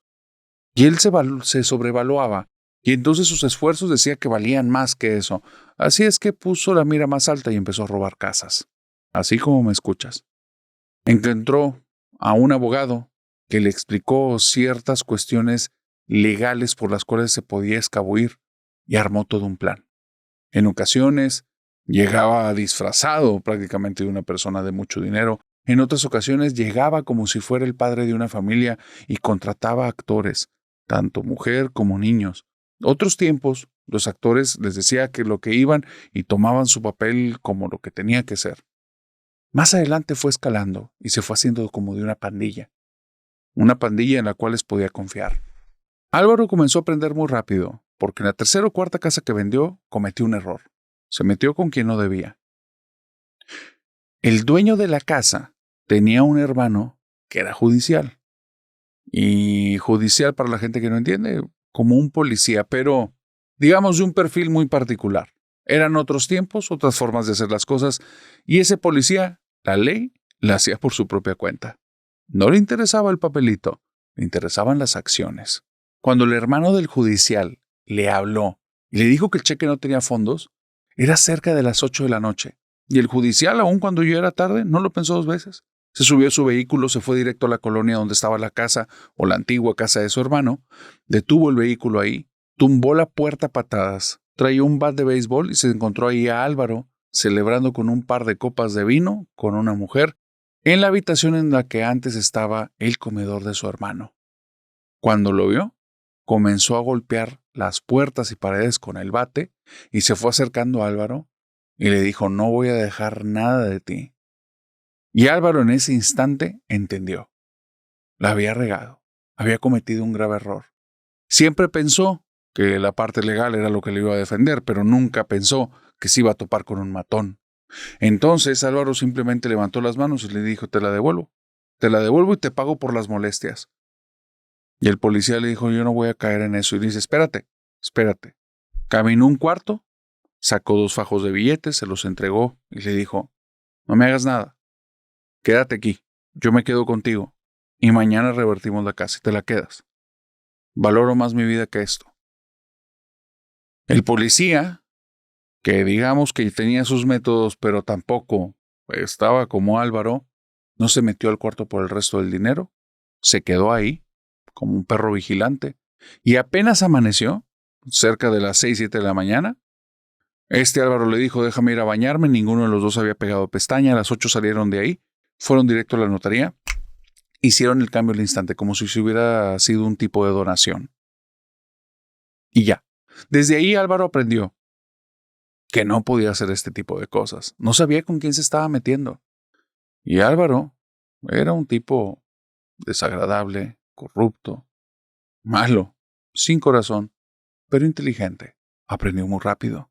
Y él se sobrevaluaba Y entonces sus esfuerzos decía que valían más que eso. Así es que puso la mira más alta y empezó a robar casas. Así como me escuchas. Encontró a un abogado que le explicó ciertas cuestiones legales por las cuales se podía escabuir y armó todo un plan. En ocasiones llegaba disfrazado prácticamente de una persona de mucho dinero. En otras ocasiones llegaba como si fuera el padre de una familia y contrataba actores, tanto mujer como niños. Otros tiempos, los actores les decía que lo que iban y tomaban su papel como lo que tenía que ser. Más adelante fue escalando y se fue haciendo como de una pandilla en la cual les podía confiar. Álvaro comenzó a aprender muy rápido, porque en la tercera o cuarta casa que vendió cometió un error. Se metió con quien no debía. El dueño de la casa tenía un hermano que era judicial. Y judicial, para la gente que no entiende, como un policía, pero digamos de un perfil muy particular. Eran otros tiempos, otras formas de hacer las cosas, y ese policía, la ley, la hacía por su propia cuenta. No le interesaba el papelito, le interesaban las acciones. Cuando el hermano del judicial le habló y le dijo que el cheque no tenía fondos, era cerca de las 8 de la noche. Y el judicial, aun cuando ya era tarde, no lo pensó dos veces. Se subió a su vehículo, se fue directo a la colonia donde estaba la casa o la antigua casa de su hermano, detuvo el vehículo ahí, tumbó la puerta a patadas, traía un bat de béisbol y se encontró ahí a Álvaro celebrando con un par de copas de vino con una mujer en la habitación en la que antes estaba el comedor de su hermano. Cuando lo vio, comenzó a golpear las puertas y paredes con el bate y se fue acercando a Álvaro y le dijo: no voy a dejar nada de ti. Y Álvaro en ese instante entendió. La había regado, había cometido un grave error. Siempre pensó que la parte legal era lo que le iba a defender, pero nunca pensó que se iba a topar con un matón. Entonces Álvaro simplemente levantó las manos y le dijo: te la devuelvo y te pago por las molestias. Y el policía le dijo: yo no voy a caer en eso. Y dice: espérate. Caminó un cuarto, sacó 2 fajos de billetes, se los entregó y le dijo: no me hagas nada, quédate aquí, yo me quedo contigo y mañana revertimos la casa y te la quedas. Valoro más mi vida que esto. El policía, que digamos que tenía sus métodos, pero tampoco estaba como Álvaro, no se metió al cuarto por el resto del dinero, se quedó ahí como un perro vigilante y apenas amaneció, cerca de las 6, 7 de la mañana, Álvaro le dijo: déjame ir a bañarme. Ninguno de los dos había pegado pestaña. A las 8 salieron de ahí, fueron directo a la notaría, hicieron el cambio al instante, como si se hubiera sido un tipo de donación. Y ya. Desde ahí Álvaro aprendió que no podía hacer este tipo de cosas. No sabía con quién se estaba metiendo. Y Álvaro era un tipo desagradable, corrupto, malo, sin corazón, pero inteligente. Aprendió muy rápido.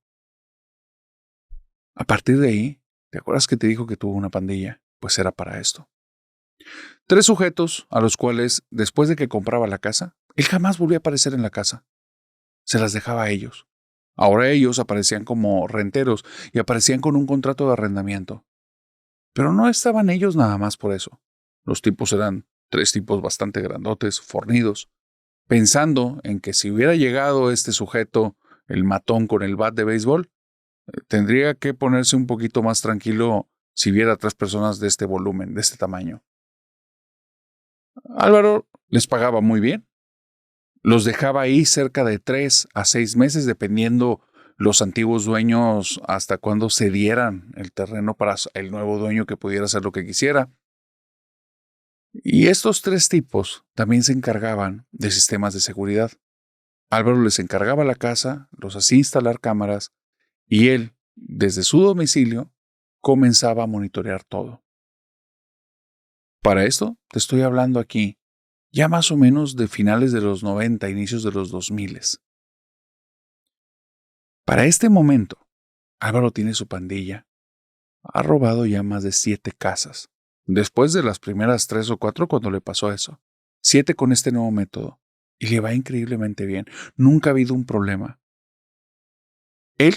A partir de ahí, ¿te acuerdas que te dijo que tuvo una pandilla? Pues era para esto. 3 sujetos a los cuales, después de que compraba la casa, él jamás volvía a aparecer en la casa. Se las dejaba a ellos. Ahora ellos aparecían como renteros y aparecían con un contrato de arrendamiento. Pero no estaban ellos nada más por eso. Los tipos eran 3 tipos bastante grandotes, fornidos, pensando en que si hubiera llegado este sujeto, el matón con el bat de béisbol, tendría que ponerse un poquito más tranquilo si viera 3 personas de este volumen, de este tamaño. Álvaro les pagaba muy bien. Los dejaba ahí cerca de 3 a 6 meses, dependiendo los antiguos dueños hasta cuándo cedieran el terreno para el nuevo dueño que pudiera hacer lo que quisiera. Y estos 3 tipos también se encargaban de sistemas de seguridad. Álvaro les encargaba la casa, los hacía instalar cámaras y él, desde su domicilio, comenzaba a monitorear todo. Para esto te estoy hablando aquí ya más o menos de finales de los 90, inicios de los 2000. Para este momento, Álvaro tiene su pandilla. Ha robado ya más de 7 casas. Después de las primeras 3 o 4 cuando le pasó eso. 7 con este nuevo método. Y le va increíblemente bien. Nunca ha habido un problema. Él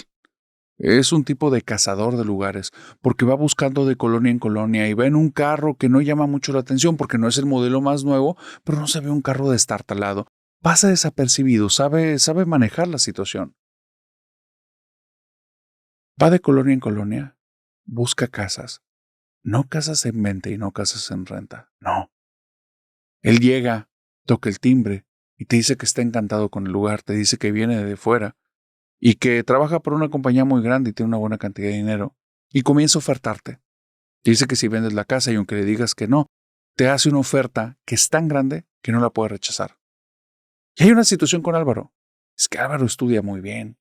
es un tipo de cazador de lugares, porque va buscando de colonia en colonia y va en un carro que no llama mucho la atención porque no es el modelo más nuevo, pero no se ve un carro destartalado. pasa desapercibido, sabe manejar la situación. Va de colonia en colonia, busca casas. No casas en venta y no casas en renta. No. Él llega, toca el timbre y te dice que está encantado con el lugar, te dice que viene de fuera y que trabaja por una compañía muy grande y tiene una buena cantidad de dinero y comienza a ofertarte. Te dice que si vendes la casa y aunque le digas que no, te hace una oferta que es tan grande que no la puede rechazar. Y hay una situación con Álvaro. Es que Álvaro estudia muy bien.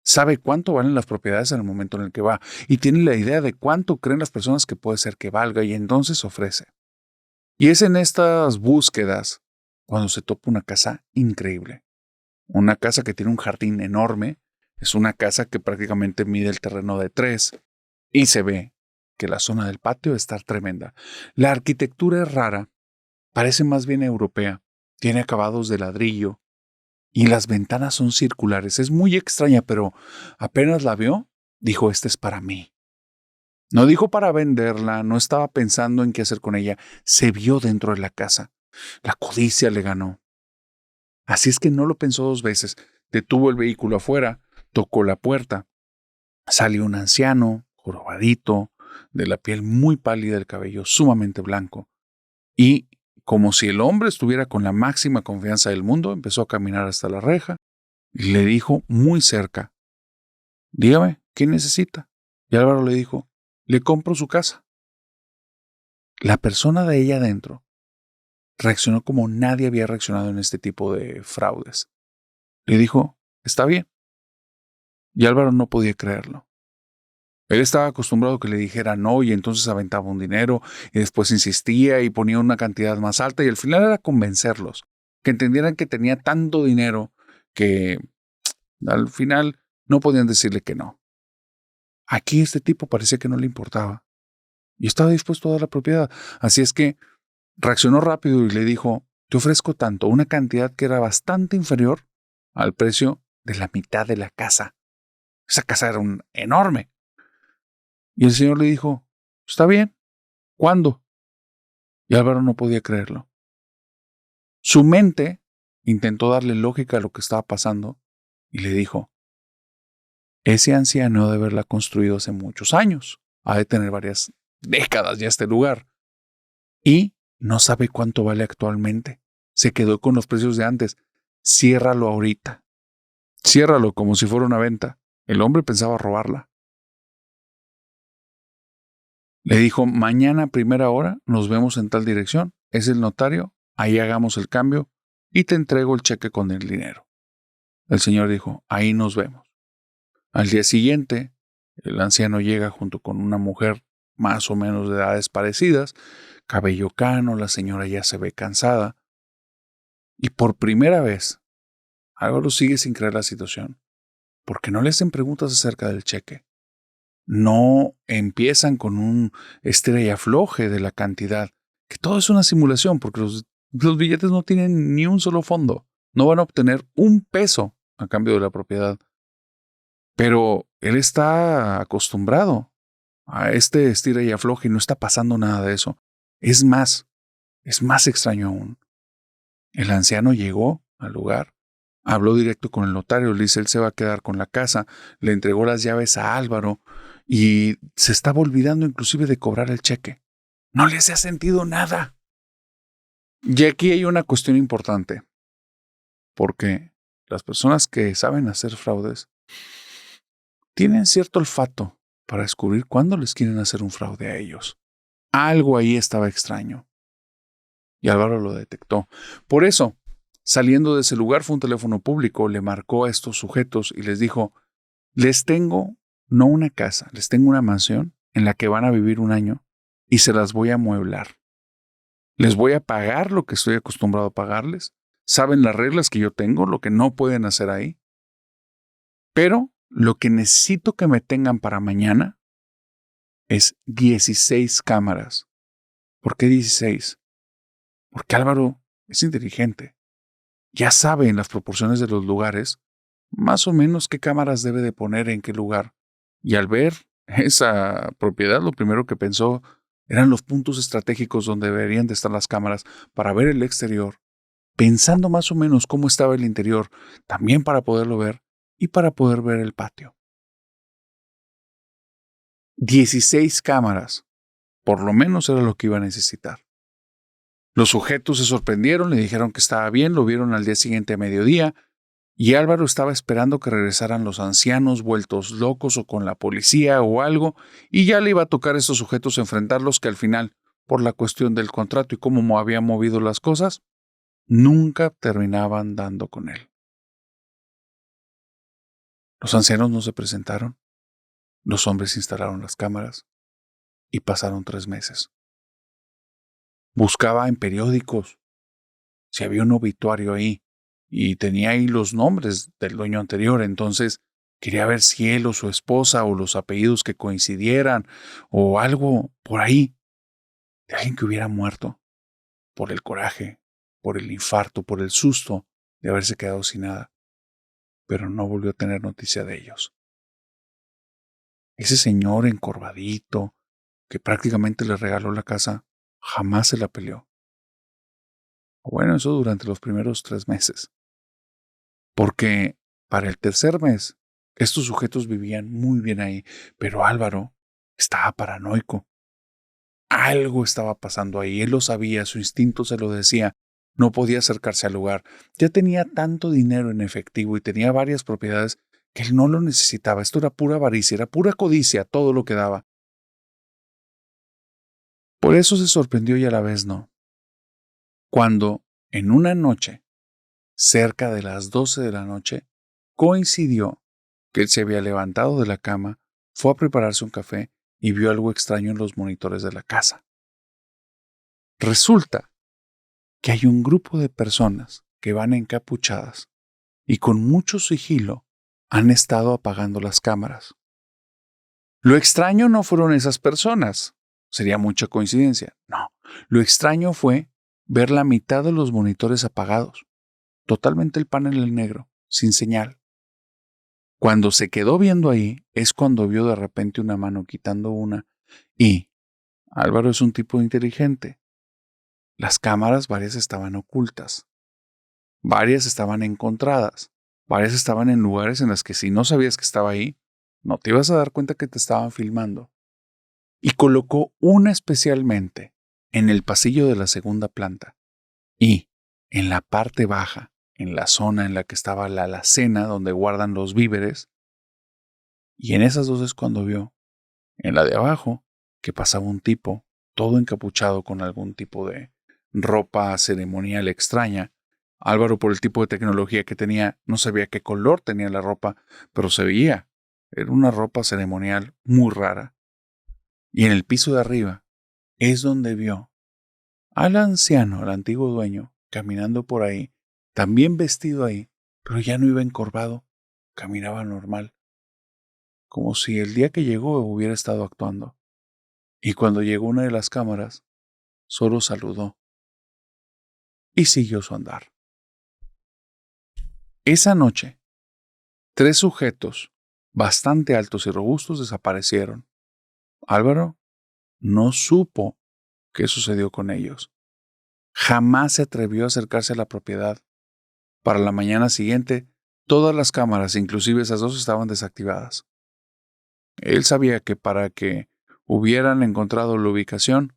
Sabe cuánto valen las propiedades en el momento en el que va y tiene la idea de cuánto creen las personas que puede ser que valga y entonces ofrece. Y es en estas búsquedas cuando se topa una casa increíble. Una casa que tiene un jardín enorme. Es una casa que prácticamente mide el terreno de 3 y se ve que la zona del patio está tremenda. La arquitectura es rara, parece más bien europea. Tiene acabados de ladrillo y las ventanas son circulares. Es muy extraña, pero apenas la vio, dijo, esta es para mí. No dijo para venderla, no estaba pensando en qué hacer con ella. Se vio dentro de la casa. La codicia le ganó. Así es que no lo pensó 2 veces. Detuvo el vehículo afuera, tocó la puerta. Salió un anciano, jorobadito, de la piel muy pálida, el cabello sumamente blanco. Y, como si el hombre estuviera con la máxima confianza del mundo, empezó a caminar hasta la reja y le dijo muy cerca, dígame, ¿qué necesita? Y Álvaro le dijo, le compro su casa. La persona de ella adentro reaccionó como nadie había reaccionado en este tipo de fraudes. Le dijo, está bien. Y Álvaro no podía creerlo. Él estaba acostumbrado a que le dijera no y entonces aventaba un dinero y después insistía y ponía una cantidad más alta y al final era convencerlos, que entendieran que tenía tanto dinero que al final no podían decirle que no. Aquí este tipo parecía que no le importaba y estaba dispuesto a dar la propiedad. Así es que reaccionó rápido y le dijo, te ofrezco tanto, una cantidad que era bastante inferior al precio de la mitad de la casa. Esa casa era enorme. Y el señor le dijo, está bien, ¿cuándo? Y Álvaro no podía creerlo. Su mente intentó darle lógica a lo que estaba pasando y le dijo, ese anciano debe haberla construido hace muchos años, ha de tener varias décadas ya este lugar, y no sabe cuánto vale actualmente. Se quedó con los precios de antes. Ciérralo ahorita. Ciérralo como si fuera una venta. El hombre pensaba robarla. Le dijo, mañana a primera hora nos vemos en tal dirección. Es el notario, ahí hagamos el cambio y te entrego el cheque con el dinero. El señor dijo, ahí nos vemos. Al día siguiente, el anciano llega junto con una mujer más o menos de edades parecidas, cabello cano, la señora ya se ve cansada. Y por primera vez, Álvaro sigue sin creer la situación, porque no le hacen preguntas acerca del cheque. No empiezan con un estira y afloje de la cantidad, que todo es una simulación, porque los billetes no tienen ni un solo fondo. No van a obtener un peso a cambio de la propiedad. Pero él está acostumbrado a este estira y afloje y no está pasando nada de eso. Es más extraño aún. El anciano llegó al lugar, habló directo con el notario, le dice, él se va a quedar con la casa, le entregó las llaves a Álvaro y se estaba olvidando inclusive de cobrar el cheque. No le hacía sentido nada. Y aquí hay una cuestión importante, porque las personas que saben hacer fraudes tienen cierto olfato para descubrir cuándo les quieren hacer un fraude a ellos. Algo ahí estaba extraño. Y Álvaro lo detectó. Por eso, saliendo de ese lugar fue un teléfono público, le marcó a estos sujetos y les dijo, les tengo no una casa, les tengo una mansión en la que van a vivir 1 año y se las voy a amueblar. Les voy a pagar lo que estoy acostumbrado a pagarles. Saben las reglas que yo tengo, lo que no pueden hacer ahí. Pero lo que necesito que me tengan para mañana es 16 cámaras. ¿Por qué 16? Porque Álvaro es inteligente. Ya sabe en las proporciones de los lugares más o menos qué cámaras debe de poner en qué lugar. Y al ver esa propiedad, lo primero que pensó eran los puntos estratégicos donde deberían de estar las cámaras para ver el exterior, pensando más o menos cómo estaba el interior, también para poderlo ver y para poder ver el patio. 16 cámaras, por lo menos era lo que iba a necesitar. Los sujetos se sorprendieron, le dijeron que estaba bien, lo vieron al día siguiente a mediodía, y Álvaro estaba esperando que regresaran los ancianos vueltos locos o con la policía o algo, y ya le iba a tocar a estos sujetos enfrentarlos que al final, por la cuestión del contrato y cómo había movido las cosas, nunca terminaban dando con él. Los ancianos no se presentaron, los hombres instalaron las cámaras y pasaron 3 meses. Buscaba en periódicos si había un obituario ahí y tenía ahí los nombres del dueño anterior, entonces quería ver si él o su esposa o los apellidos que coincidieran o algo por ahí de alguien que hubiera muerto por el coraje, por el infarto, por el susto de haberse quedado sin nada, pero no volvió a tener noticia de ellos. Ese señor encorvadito que prácticamente le regaló la casa jamás se la peleó. Bueno, eso durante los primeros 3 meses. Porque para el tercer mes, estos sujetos vivían muy bien ahí, pero Álvaro estaba paranoico. Algo estaba pasando ahí, él lo sabía, su instinto se lo decía, no podía acercarse al lugar. Ya tenía tanto dinero en efectivo y tenía varias propiedades que él no lo necesitaba. Esto era pura avaricia, era pura codicia, todo lo que daba. Por eso se sorprendió y a la vez no. Cuando, en una noche, cerca de las 12 de la noche, coincidió que él se había levantado de la cama, fue a prepararse un café y vio algo extraño en los monitores de la casa. Resulta que hay un grupo de personas que van encapuchadas y con mucho sigilo han estado apagando las cámaras. Lo extraño no fueron esas personas, sería mucha coincidencia, no. Lo extraño fue ver la mitad de los monitores apagados, totalmente el panel en negro, sin señal. Cuando se quedó viendo ahí es cuando vio de repente una mano quitando una y Álvaro es un tipo inteligente. Las cámaras varias estaban ocultas, varias estaban encontradas, varias estaban en lugares en los que si no sabías que estaba ahí, no te ibas a dar cuenta que te estaban filmando. Y colocó una especialmente en el pasillo de la segunda planta y en la parte baja, en la zona en la que estaba la alacena donde guardan los víveres. Y en esas dos es cuando vio, en la de abajo, que pasaba un tipo, todo encapuchado con algún tipo de ropa ceremonial extraña. Álvaro, por el tipo de tecnología que tenía, no sabía qué color tenía la ropa, pero se veía. Era una ropa ceremonial muy rara. Y en el piso de arriba es donde vio al anciano, al antiguo dueño, caminando por ahí, también vestido ahí, pero ya no iba encorvado, caminaba normal, como si el día que llegó hubiera estado actuando. Y cuando llegó una de las cámaras, solo saludó y siguió su andar. Esa noche, 3 sujetos bastante altos y robustos desaparecieron. Álvaro no supo qué sucedió con ellos. Jamás se atrevió a acercarse a la propiedad. Para la mañana siguiente, todas las cámaras, inclusive esas 2, estaban desactivadas. Él sabía que para que hubieran encontrado la ubicación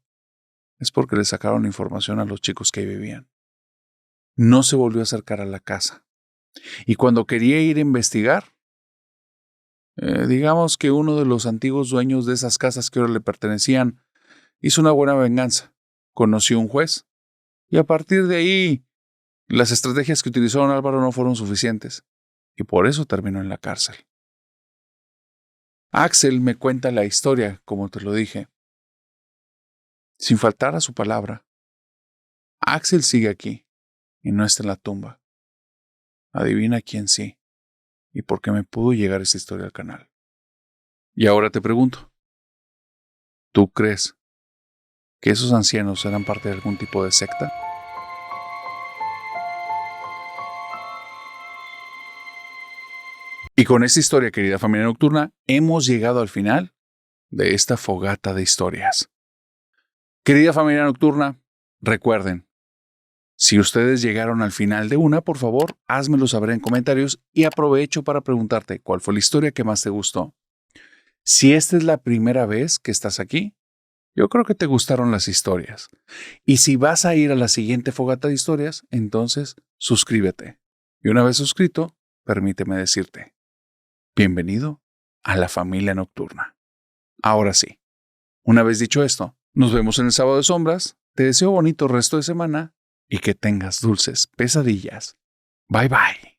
es porque le sacaron información a los chicos que ahí vivían. No se volvió a acercar a la casa. Y cuando quería ir a investigar, digamos que uno de los antiguos dueños de esas casas que ahora le pertenecían hizo una buena venganza. Conoció un juez y a partir de ahí las estrategias que utilizó don Álvaro no fueron suficientes y por eso terminó en la cárcel. Axel me cuenta la historia, como te lo dije. Sin faltar a su palabra, Axel sigue aquí y no está en la tumba. Adivina quién sí y por qué me pudo llegar esta historia al canal. Y ahora te pregunto, ¿tú crees que esos ancianos eran parte de algún tipo de secta? Y con esta historia, querida familia nocturna, hemos llegado al final de esta fogata de historias. Querida familia nocturna, recuerden, Si ustedes llegaron al final de una, por favor, házmelo saber en comentarios y aprovecho para preguntarte cuál fue la historia que más te gustó. Si esta es la primera vez que estás aquí, yo creo que te gustaron las historias. Y si vas a ir a la siguiente fogata de historias, entonces suscríbete. Y una vez suscrito, permíteme decirte, bienvenido a la familia nocturna. Ahora sí, una vez dicho esto, nos vemos en el sábado de sombras. Te deseo bonito resto de semana y que tengas dulces pesadillas. Bye bye.